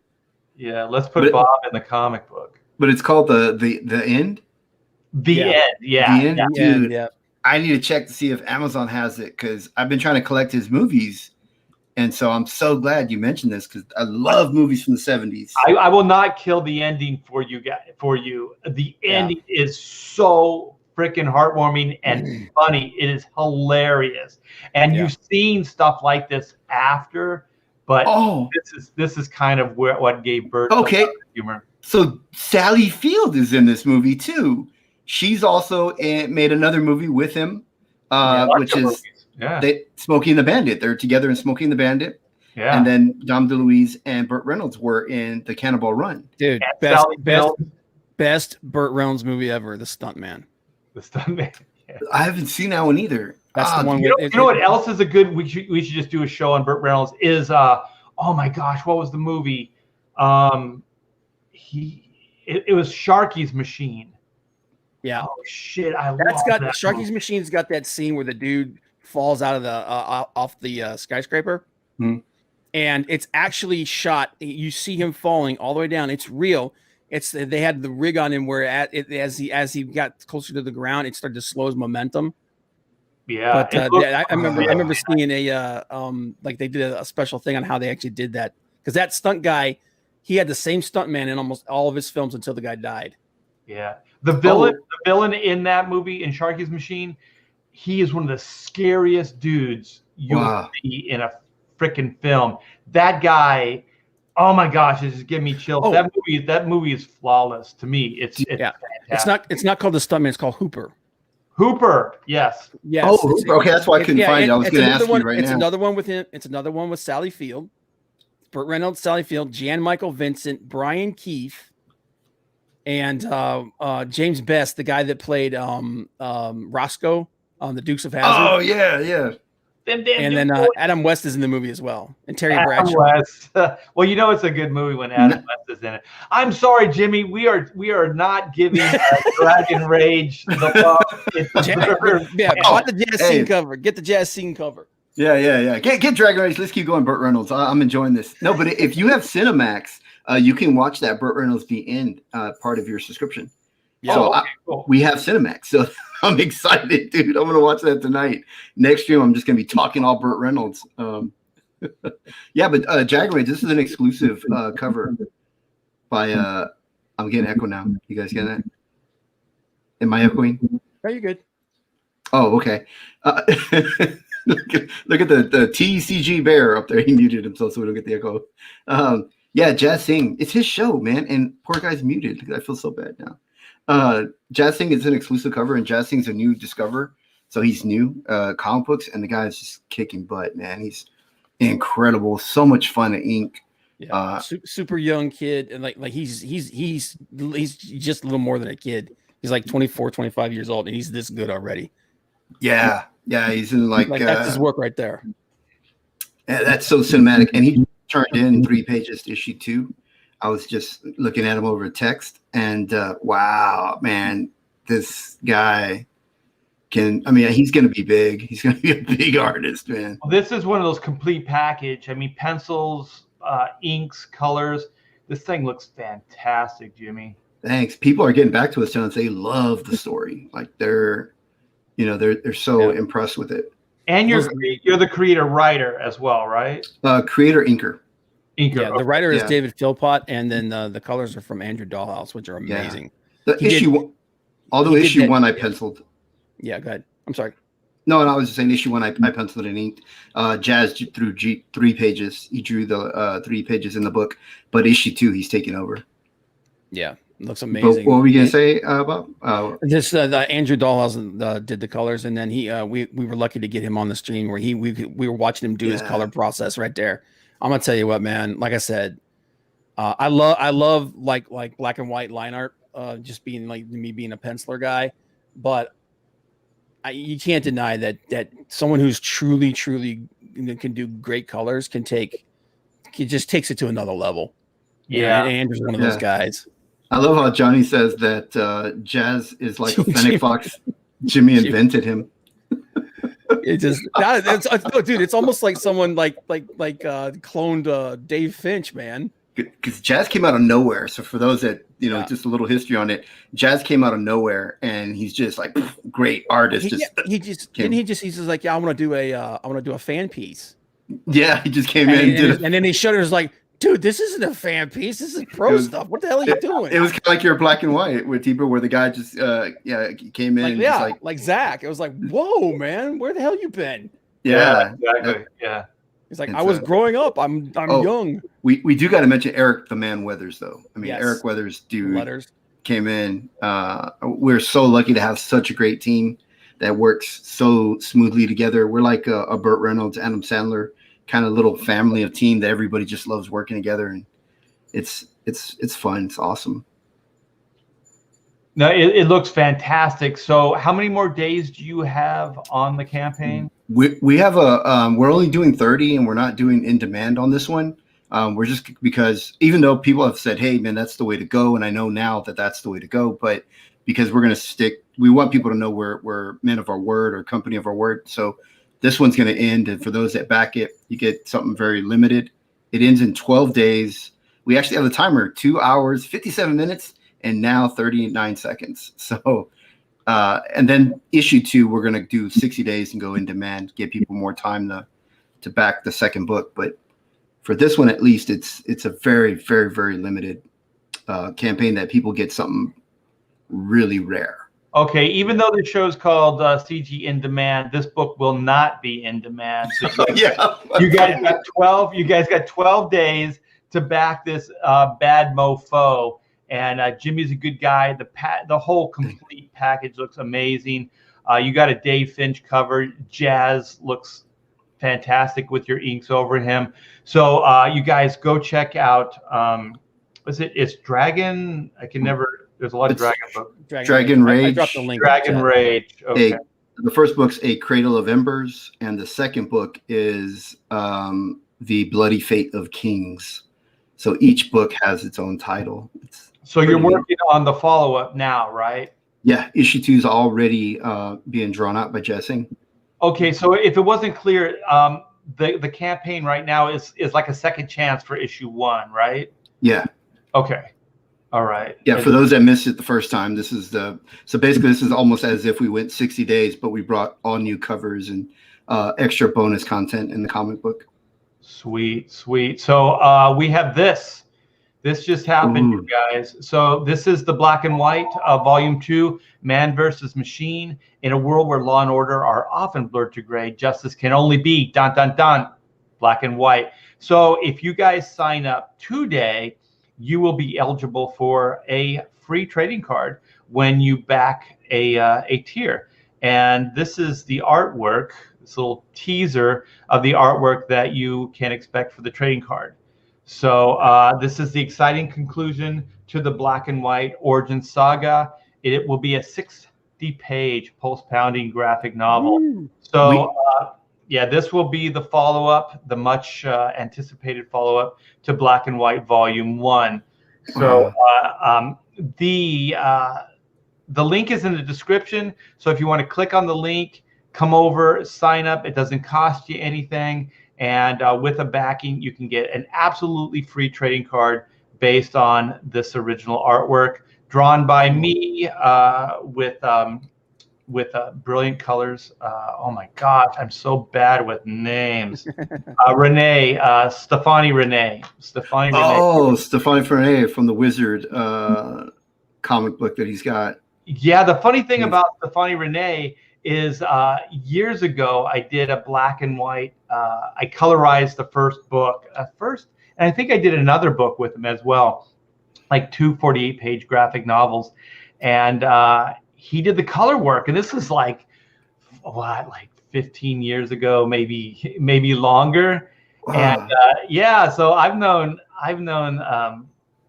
Yeah, let's put Bob in the comic book. But it's called the End. The End. Yeah. The End, dude. Yeah. I need to check to see if Amazon has it, because I've been trying to collect his movies. And so I'm so glad you mentioned this, because I love movies from the 70s. I will not kill the ending for you guys. The ending is so freaking heartwarming and funny. It is hilarious. And you've seen stuff like this after, but this is kind of what gave birth to humor. So Sally Field is in this movie too. She's also made another movie with him, which is Smokey and the Bandit. They're together in Smokey and the Bandit. Yeah. And then Dom DeLuise and Burt Reynolds were in the Cannonball Run. Dude, best Burt Reynolds movie ever, The Stuntman. The Stuntman. Yeah. I haven't seen that one either. That's the one. You know what else is a good? We should just do a show on Burt Reynolds. Is oh my gosh, what was the movie? It was Sharky's Machine. Yeah. Oh shit! Sharky's Machine's got that scene where the dude falls out of the off the skyscraper, and it's actually shot. You see him falling all the way down. It's real. They had the rig on him where as he got closer to the ground, it started to slow his momentum. Yeah, but I remember seeing like they did a special thing on how they actually did that, because that stunt guy, he had the same stuntman in almost all of his films until the guy died. Yeah, the villain in that movie, in Sharky's Machine, he is one of the scariest dudes you will see in a freaking film. That guy, oh my gosh, it's just giving me chills. That movie is flawless to me. It's fantastic. It's not called The Stuntman. It's called Hooper. Hooper, yes. Yes. Oh, Hooper. Okay, that's why I couldn't find it. I was going to ask you right now. It's another one with him. It's another one with Sally Field, Burt Reynolds, Sally Field, Jan Michael Vincent, Brian Keith, and James Best, the guy that played Roscoe on the Dukes of Hazzard. Oh yeah. And then Adam West is in the movie as well, and Terry Bradshaw. West. Well, you know it's a good movie when Adam West is in it. I'm sorry, Jimmy. We are not giving Dragon Rage the love. Get the jazz scene cover. Get the jazz scene cover. Yeah. Get Dragon Rage. Let's keep going, Burt Reynolds. I'm enjoying this. No, but if you have Cinemax, you can watch that Burt Reynolds The End part of your subscription. Yeah. So cool. We have Cinemax, so I'm excited, dude. I'm going to watch that tonight. Next stream, I'm just going to be talking all Burt Reynolds. Yeah, but Dragon Rage, this is an exclusive cover by I'm getting echo now. You guys getting that? Am I echoing? Are you good? Oh, okay. Look at the TCG bear up there. He muted himself so we don't get the echo. Yeah, Jazz Singh. It's his show, man. And poor guy's muted. I feel so bad now. Jazz Singh is an exclusive cover, and Jazz Singh's a new discover. So he's new comic books, and the guy's just kicking butt, man. He's incredible. So much fun to ink. Yeah, super young kid, and like he's just a little more than a kid. He's like 24, 25 years old, and he's this good already. Yeah, he's in like that's his work right there. Yeah, that's so cinematic. And he turned in 3 pages to issue 2. I was just looking at him over text, and wow, man, this guy he's going to be big. He's going to be a big artist, man. This is one of those complete package. I mean, pencils, inks, colors. This thing looks fantastic, Jimmy. Thanks. People are getting back to us telling us they love the story. Like they're so impressed with it. And you're the creator writer as well, right? Creator inker. Yeah, the writer is David Philpott, and then the colors are from Andrew Dahlhaus, which are amazing. The issue 1 I penciled. Yeah, go ahead. I'm sorry. No, I was just saying issue 1 I penciled and inked. Jazz drew 3 pages. He drew the 3 pages in the book, but issue 2 he's taking over. Yeah, it looks amazing. But what were we gonna say about this? Andrew Dahlhaus did the colors, and then we were lucky to get him on the stream where we were watching him do his color process right there. I'm gonna tell you what, man. Like I said, I love like black and white line art. Just being like me being a penciler guy, but you can't deny that someone who's truly can do great colors just takes it to another level. Yeah, and Andrew's one of those guys. I love how Johnny says that Jazz is like a Fennec Fox. Jimmy invented him. It just dude, it's almost like someone cloned Dave Finch, man. Because Jazz came out of nowhere. So for those that just a little history on it, Jazz came out of nowhere, and he's just like great artist. He's just like, yeah, I want to do a fan piece. Yeah, he just came in and then he showed it. Was like, dude, this isn't a fan piece. This is stuff. What the hell are you doing? It was kind of like your black and white with Tiber, where the guy just came in. Like Zach. It was like, whoa, man, where the hell you been? Yeah, exactly. Yeah. He's like, I was growing up. I'm young. We do got to mention Eric the Man Weathers, though. I mean, yes. Eric Weathers, dude, came in. We're so lucky to have such a great team that works so smoothly together. We're like a Burt Reynolds, Adam Sandler kind of little family of team that everybody just loves working together, and it's fun. It's awesome. No, it looks fantastic. So how many more days do you have on the campaign? We have we're only doing 30, and we're not doing in demand on this one. We're just because even though people have said, hey man, that's the way to go. And I know now that that's the way to go, but because we're going to stick, we want people to know we're men of our word or company of our word. So this one's going to end. And for those that back it, you get something very limited. It ends in 12 days. We actually have a timer, 2 hours, 57 minutes, and now 39 seconds. So, and then issue 2, we're going to do 60 days and go in demand, give people more time to back the second book. But for this one, at least, it's a very, very, very limited campaign that people get something really rare. Okay, even though the show's called CG In Demand, this book will not be in demand. So you guys got 12. You guys got 12 days to back this bad mofo. And Jimmy's a good guy. The whole complete package looks amazing. You got a Dave Finch cover. Jazz looks fantastic with your inks over him. So you guys go check out. It's Dragon. I can never. There's a lot of Dragon books. Dragon Rage. I dropped the link. Dragon Rage. Okay. The first book's A Cradle of Embers, and the second book is The Bloody Fate of Kings. So each book has its own title. So you're working on the follow-up now, right? Yeah, issue 2 is already being drawn out by Jessing. Okay, so if it wasn't clear, the campaign right now is like a second chance for issue 1, right? Yeah. Okay. All right. Yeah, for those that missed it the first time, this is basically this is almost as if we went 60 days, but we brought all new covers and extra bonus content in the comic book. Sweet. So we have this This just happened, you guys. So this is the Black and White Volume 2, Man versus Machine. In a world where law and order are often blurred to gray, justice can only be dun dun dun, black and white. So if you guys sign up today, you will be eligible for a free trading card when you back a tier. And this is the artwork, this little teaser of the artwork that you can expect for the trading card. So this is the exciting conclusion to the Black and White origin saga. It will be a 60-page pulse-pounding graphic novel. So yeah, this will be the follow-up, the much anticipated follow-up to Black and White Volume 1. So the link is in the description. So if you want to click on the link, come over, sign up. It doesn't cost you anything. And with a backing, you can get an absolutely free trading card based on this original artwork drawn by me with brilliant colors. Oh my gosh, I'm so bad with names. Renee, Stefani Renee. Oh, Stefani Renee from the Wizard comic book that he's got. Yeah, the funny thing about Stefani Renee is years ago I did a black and white. I colorized the first book first, and I think I did another book with him as well, like 2 48-page graphic novels, and he did the color work. And this is like 15 years ago, maybe longer. Wow. And yeah, so I've known.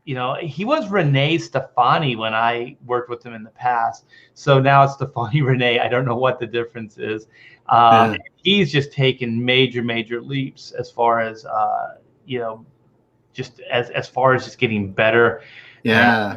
You know, he was Renee Stefani when I worked with him in the past. So now it's Stefani Renee. I don't know what the difference is. He's just taken major leaps as far as, you know, just as far as just getting better. Yeah.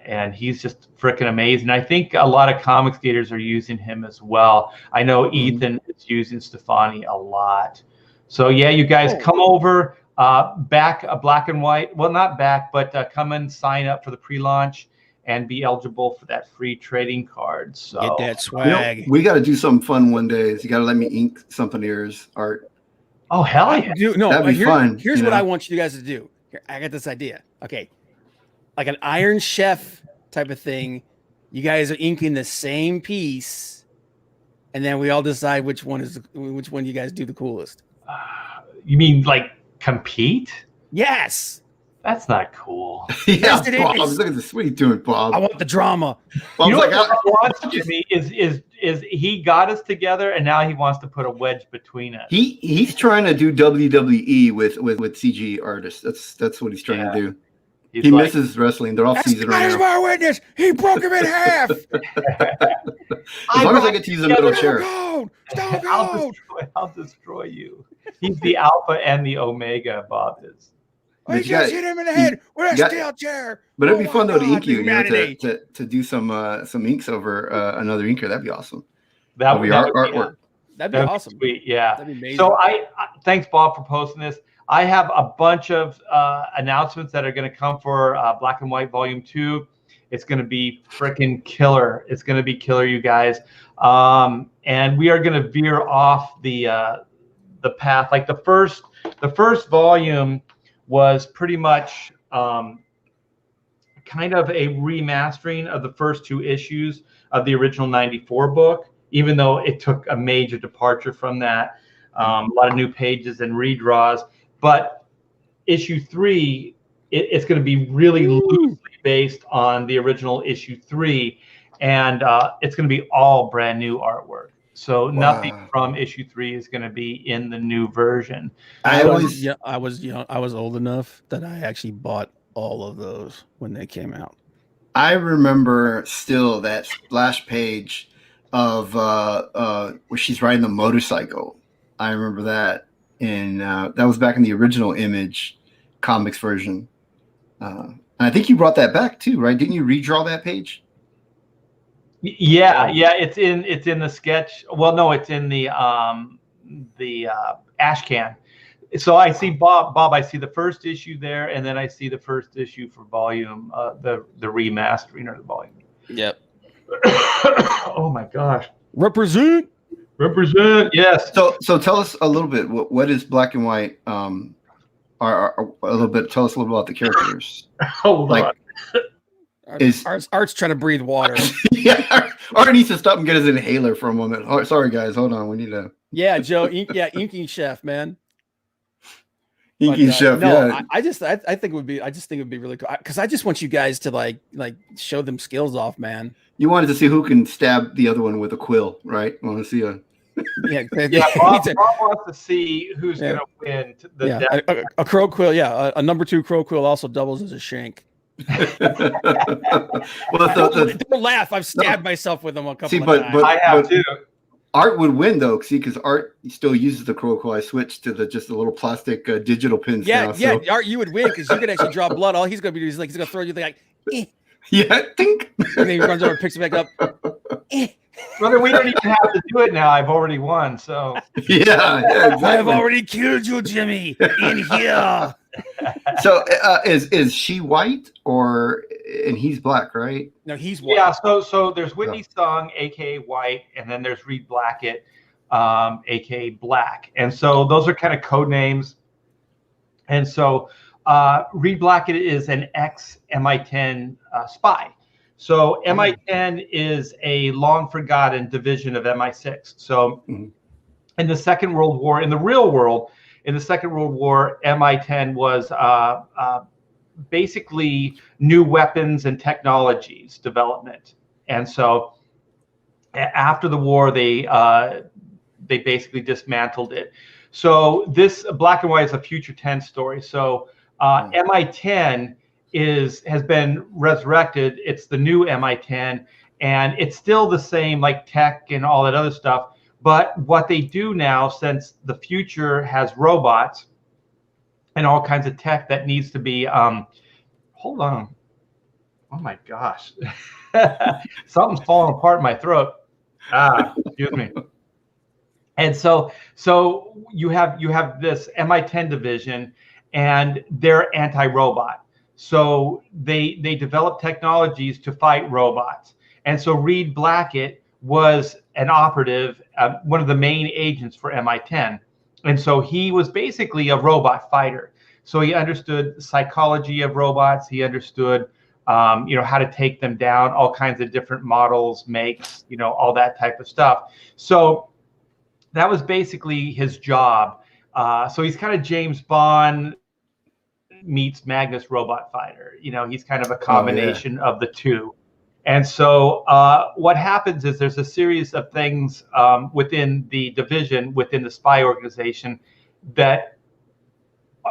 And he's just freaking amazing. I think a lot of comic skaters are using him as well. I know Ethan is using Stefani a lot. So yeah, you guys come over. Back a black and white, well, not back, but come and sign up for the pre-launch and be eligible for that free trading card. So get that swag. You know, we got to do something fun one day. You got to let me ink something of yours, Art. Oh hell yeah! That'd be fun. Here's what I want you guys to do. Here, I got this idea. Okay, like an Iron Chef type of thing. You guys are inking the same piece, and then we all decide which one you guys do the coolest. You mean like compete? Yes. That's not cool. Yeah, Bob, look at this. What are you doing, Bob? I want the drama. You know what Bob wants, Jimmy, is he got us together and now he wants to put a wedge between us. He's trying to do WWE with CG artists. That's what he's trying to do. He misses wrestling. They're off season right now. That's my witness. He broke him in half. As long as I get to use the middle chair. I'll destroy you. He's the alpha and the omega, Bob is. Oh, you just hit him in the head with a steel chair. But it'd be fun though to ink you, to do some inks over another inker. That'd be awesome. That would be artwork. That'd be awesome. Sweet, yeah. That'd be amazing. So thanks, Bob, for posting this. I have a bunch of announcements that are going to come for Black and White Volume 2. It's going to be freaking killer. It's going to be killer, you guys. And we are going to veer off the path. Like the first volume was pretty much kind of a remastering of the first 2 issues of the original 94 book, even though it took a major departure from that. A lot of new pages and redraws. But issue 3, it's going to be really loosely based on the original issue 3, and it's going to be all brand new artwork. So nothing from issue 3 is going to be in the new version. I was old enough that I actually bought all of those when they came out. I remember still that splash page of where she's riding the motorcycle. I remember that. And that was back in the original Image comics version. And I think you brought that back too, right? Didn't you redraw that page? Yeah, it's in the sketch. Well, no, it's in the ash can. So I see Bob. I see the first issue there, and then I see the first issue for volume, the remastering or the volume. Yep. Oh my gosh. Represent. Yes. So tell us a little bit. What is Black and White a little bit. Tell us a little bit about the characters. Hold Like, on. Art's trying to breathe water. yeah, Art needs to stop and get his inhaler for a moment. Oh, sorry, guys. Hold on. We need to. Yeah, Joe. Inking chef, man. Inking chef. No, yeah. I just think it would be. I just think it would be really cool because I just want you guys to like show them skills off, man. You wanted to see who can stab the other one with a quill, right? Want to see a. Yeah, Bob wants to see who's going to win. A crow quill. Yeah, a number 2 crow quill also doubles as a shank. Well, don't laugh. I've stabbed myself with them a couple of times. But I have too. Art would win though, because Art still uses the crow quill. I switched to just the little plastic digital pins. Yeah, now, yeah. so. Art, you would win because you could actually draw blood. All he's going to be is he's going to throw you like, eh. Yeah, think. And then he runs over and picks it back up. Eh. Well, we don't even have to do it now. I've already won, so. Yeah, exactly. I have already killed you, Jimmy, in here. So is she white and he's black, right? No, he's white. Yeah, so there's Whitney Sung, aka White, and then there's Reed Blackett, aka Black. And so those are kind of code names. And so Reed Blackett is an ex-MI10 spy. So MI10 is a long forgotten division of MI6. So in the Second World War, in the real world, in the Second World War, MI10 was basically new weapons and technologies development. And so after the war, they basically dismantled it. So this Black and White is a future tense story. So MI10 has been resurrected. It's the new MI10, and it's still the same like tech and all that other stuff. But what they do now, since the future has robots and all kinds of tech that needs to be, hold on. Oh my gosh. Something's falling apart in my throat. Excuse me. And so you have this MI10 division, and they're anti-robot. So they develop technologies to fight robots. And so Reed Blackett was an operative, one of the main agents for MI10. And so he was basically a robot fighter. So he understood the psychology of robots. He understood, how to take them down, all kinds of different models, makes, all that type of stuff. So that was basically his job. So he's kind of James Bond meets Magnus Robot Fighter. He's kind of a combination of the two. And so what happens is there's a series of things within the division, within the spy organization, that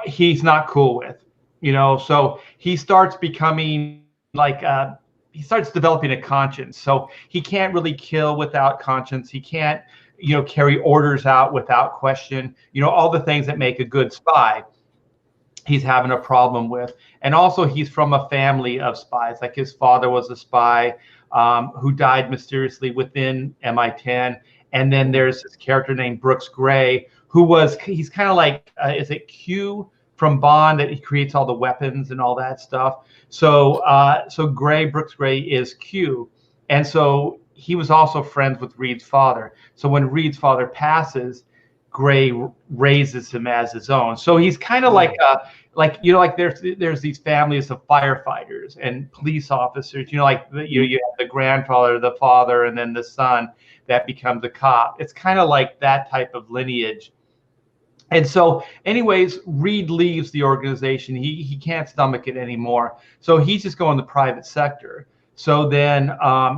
he's not cool with, so he starts becoming like, he starts developing a conscience. So he can't really kill without conscience. He can't, carry orders out without question, all the things that make a good spy. He's having a problem with. And also he's from a family of spies. Like his father was a spy who died mysteriously within MI10. And then there's this character named Brooks Gray, he's kind of like, is it Q from Bond, that he creates all the weapons and all that stuff. So Brooks Gray is Q. And so he was also friends with Reed's father. So when Reed's father passes, Gray raises him as his own. So he's kind of like there's these families of firefighters and police officers. You have the grandfather, the father, and then the son that becomes a cop. It's kind of like that type of lineage. And so, anyways, Reed leaves the organization. He can't stomach it anymore. So he's just going the private sector. So then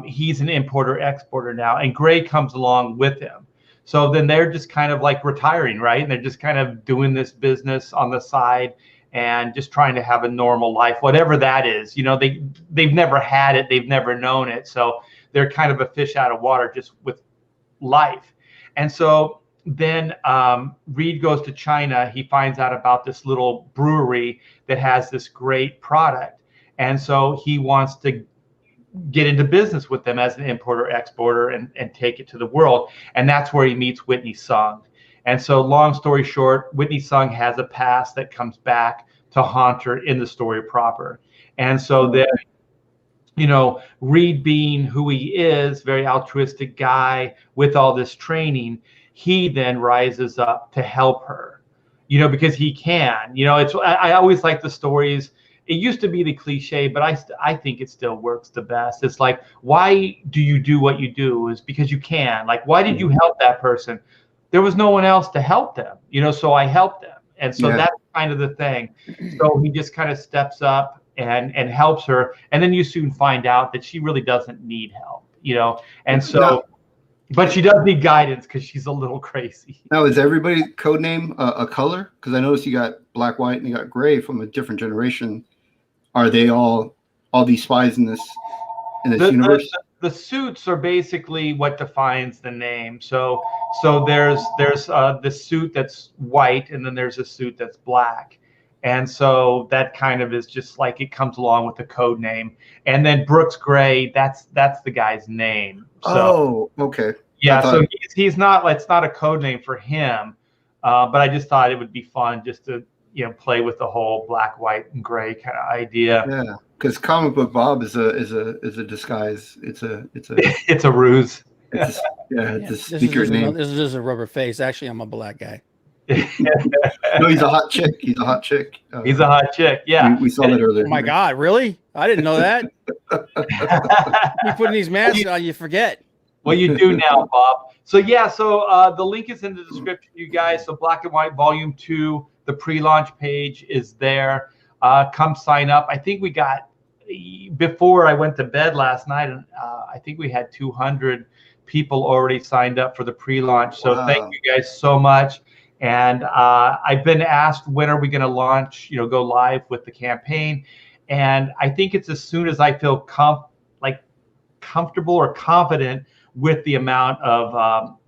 he's an importer-exporter now, and Gray comes along with him. So then they're just kind of like retiring, right? And they're just kind of doing this business on the side and just trying to have a normal life, whatever that is. They've never had it. They've never known it. So they're kind of a fish out of water just with life. And so then Reed goes to China. He finds out about this little brewery that has this great product. And so he wants to get into business with them as an importer exporter and take it to the world. And that's where he meets Whitney Sung. And so long story short, Whitney Sung has a past that comes back to haunt her in the story proper. And so then, Reed being who he is, very altruistic guy with all this training, he then rises up to help her. because he can. I always like the stories. It used to be the cliche, but I think it still works the best. It's like, why do you do what you do? Is because you can. Like, why did you help that person? There was no one else to help them, so I helped them. And so that's kind of the thing. So he just kind of steps up and helps her. And then you soon find out that she really doesn't need help, and so, but she does need guidance because she's a little crazy. Now, is everybody codename a color? Because I noticed you got black, white, and you got gray from a different generation. Are they all these spies in this universe? The suits are basically what defines the name. So there's the suit that's white, and then there's a suit that's black, and so that kind of is just like it comes along with the code name. And then Brooks Gray, that's the guy's name. So, okay. Yeah, so he's not. It's not a code name for him, but I just thought it would be fun just to play with the whole black, white, and gray kind of idea. Yeah, because Comic Book Bob is a disguise. It's a it's a ruse. It's a secret name. This is just a rubber face. Actually, I'm a black guy. No, he's a hot chick. He's a hot chick. He's a hot chick. Yeah, we saw that earlier. Oh my God, really? I didn't know that. You putting these masks on, you forget. Well, you do now, Bob. So the link is in the description, you guys. So Black and White Volume 2, the pre-launch page is there. Come sign up. I think we got, before I went to bed last night, and I think we had 200 people already signed up for the pre-launch. So Thank you guys so much. And I've been asked, when are we going to launch, go live with the campaign? And I think it's as soon as I feel comfortable or confident with the amount of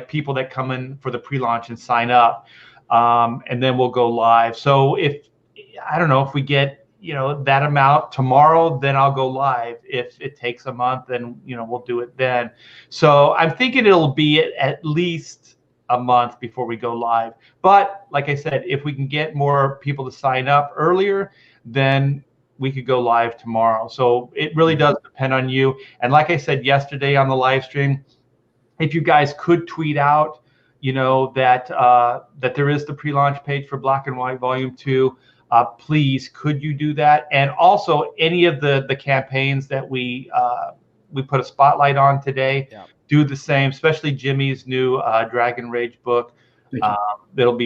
people that come in for the pre-launch and sign up, and then we'll go live. So if we get that amount tomorrow, then I'll go live. If it takes a month, then we'll do it then. So I'm thinking it'll be at least a month before we go live. But like I said, if we can get more people to sign up earlier, then we could go live tomorrow. So it really does depend on you. And like I said yesterday on the live stream, if you guys could tweet out, that there is the pre-launch page for Black and White Volume 2, please, could you do that? And also any of the campaigns that we put a spotlight on today, do the same, especially Jimmy's new Dragon Rage book. It'll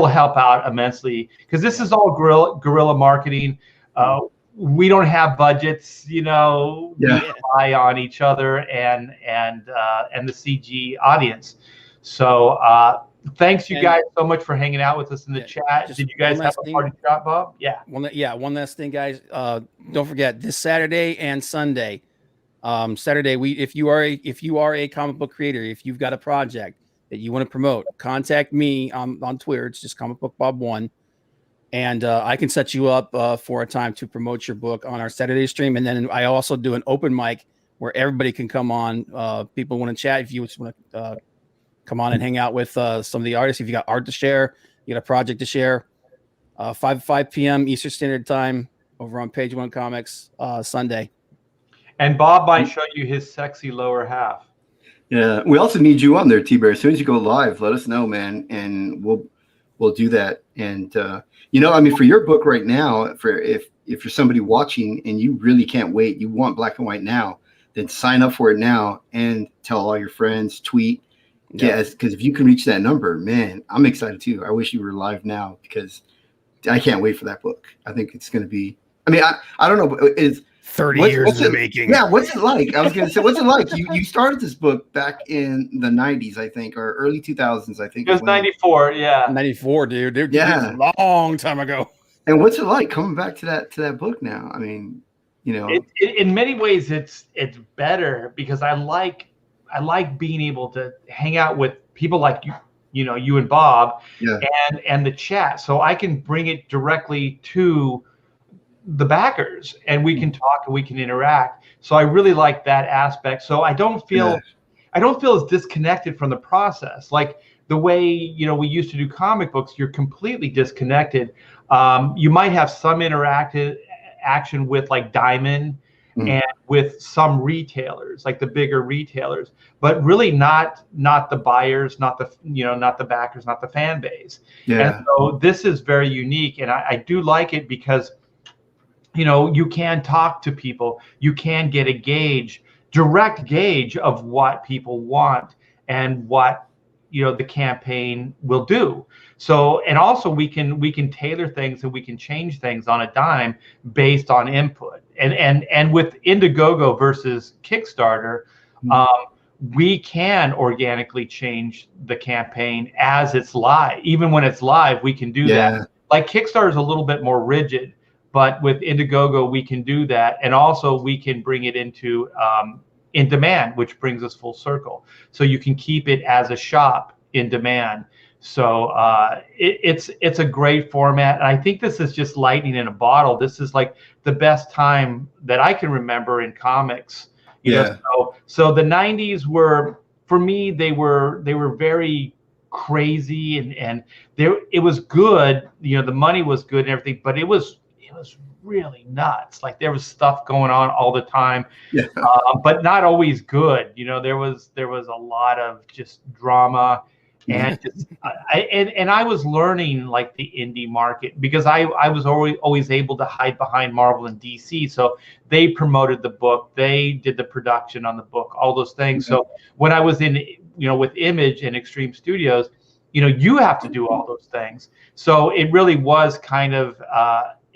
help out immensely, because this is all guerrilla marketing. We don't have budgets, we rely on each other and the CG audience. So thanks you guys so much for hanging out with us in the chat. Did you guys have a party shot, Bob? Yeah. One last thing, guys. Don't forget this Saturday and Sunday. Saturday, if you are a comic book creator, if you've got a project that you want to promote, contact me on Twitter. It's just Comic Book Bob 1, and I can set you up for a time to promote your book on our Saturday stream. And then I also do an open mic where everybody can come on. People want to chat. If you just want to come on and hang out with some of the artists, if you got art to share, you got a project to share, 5 p.m. Eastern Standard Time over on Page One Comics Sunday. And Bob might show you his sexy lower half. Yeah, we also need you on there, T-Bear. As soon as you go live, let us know, man, and we'll do that. And for your book right now, for if you're somebody watching and you really can't wait, you want Black and White now, then sign up for it now and tell all your friends, tweet. Yes, because if you can reach that number, man, I'm excited too. I wish you were live now, because I can't wait for that book. I think it's going to be. I mean, I don't know. Is 30 years in the making. Yeah, what's it like? I was going to say, what's it like? You started this book back in the 90s, I think, or early 2000s, I think. It was 94, yeah. 94, dude. Yeah. A long time ago. And what's it like coming back to that book now? I mean, in many ways, it's better, because I like being able to hang out with people like you and Bob, and the chat, so I can bring it directly to the backers, and we can talk and we can interact. So I really like that aspect. So I don't feel as disconnected from the process, like the way we used to do comic books. You're completely disconnected. You might have some action with like Diamond and with some retailers, like the bigger retailers, but really not the buyers, not the not the backers, not the fan base. Yeah. And so this is very unique, and I do like it because you can talk to people, you can get a direct gauge of what people want and what the campaign will do. So, and also we can tailor things and we can change things on a dime based on input. And with Indiegogo versus Kickstarter, we can organically change the campaign as it's live. Even when it's live, we can do that. Like Kickstarter is a little bit more rigid, but with Indiegogo, we can do that. And also we can bring it into Indemand, which brings us full circle. So you can keep it as a shop in demand. So it's a great format. And I think this is just lightning in a bottle. This is like the best time that I can remember in comics. So the 90s were, for me, they were very crazy and it was good. The money was good and everything, but it was really nuts. Like there was stuff going on all the time, but not always good. There was a lot of just drama, and I was learning like the indie market because I was always able to hide behind Marvel and DC. So they promoted the book, they did the production on the book, all those things. So when I was in with Image and Extreme Studios, you have to do all those things. So it really was kind of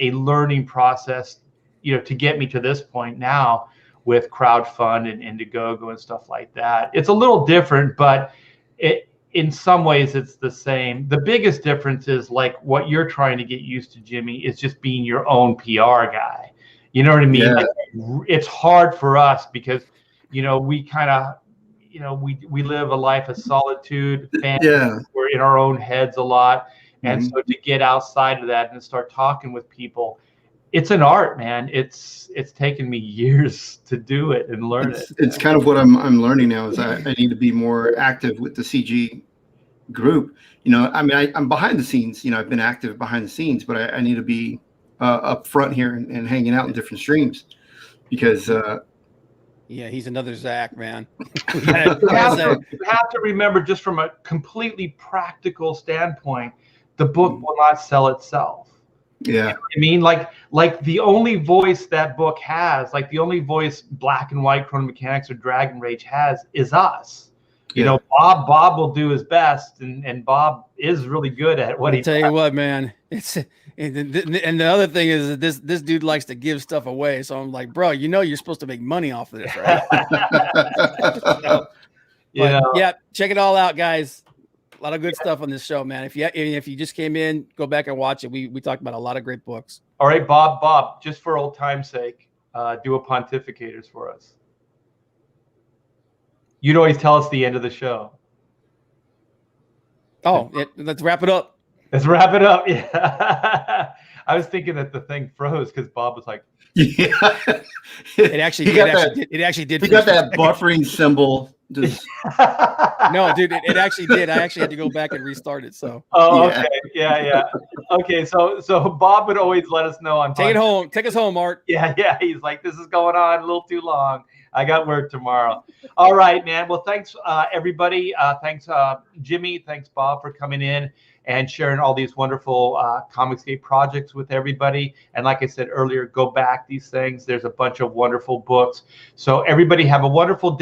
a learning process, to get me to this point now with crowdfund and Indiegogo and stuff like that. It's a little different, but in some ways it's the same. The biggest difference is like what you're trying to get used to, Jimmy, is just being your own PR guy. You know what I mean? Yeah. Like, it's hard for us because, we kind of, we live a life of solitude. We're in our own heads a lot. And so to get outside of that and start talking with people, it's an art, man. It's taken me years to do it and learn it. It's kind of what I'm learning now is I need to be more active with the CG group. I mean, I'm behind the scenes. I've been active behind the scenes, but I need to be up front here and hanging out in different streams because. Yeah, he's another Zach, man. You have to remember, just from a completely practical standpoint, the book will not sell itself. Yeah. You know what I mean? Like the only voice that book has, like the only voice Black and White, Chrono Mechanics, or Dragon Rage has is us. Bob will do his best, and Bob is really good at what he does. Tell you what, man, and the other thing is that this dude likes to give stuff away. So I'm like, bro, you're supposed to make money off of this, right? Yeah, check it all out, guys. A lot of good stuff on this show, man. If you just came in, go back and watch it. We talked about a lot of great books. All right, Bob, just for old time's sake, do a pontificators for us. You'd always tell us the end of the show. Oh, let's wrap it up. Let's wrap it up. Yeah. I was thinking that the thing froze because Bob was like, yeah. It actually did. He got that buffering symbol. Just... No, dude, it actually did. I actually had to go back and restart it. So. Oh, okay. Yeah. Okay, so Bob would always let us know on. Take us home, Art. Yeah. He's like, this is going on a little too long. I got work tomorrow. All right, man. Well, thanks, everybody. Thanks, Jimmy. Thanks, Bob, for coming in and sharing all these wonderful Comicsgate projects with everybody. And like I said earlier, go back these things. There's a bunch of wonderful books. So everybody have a wonderful day.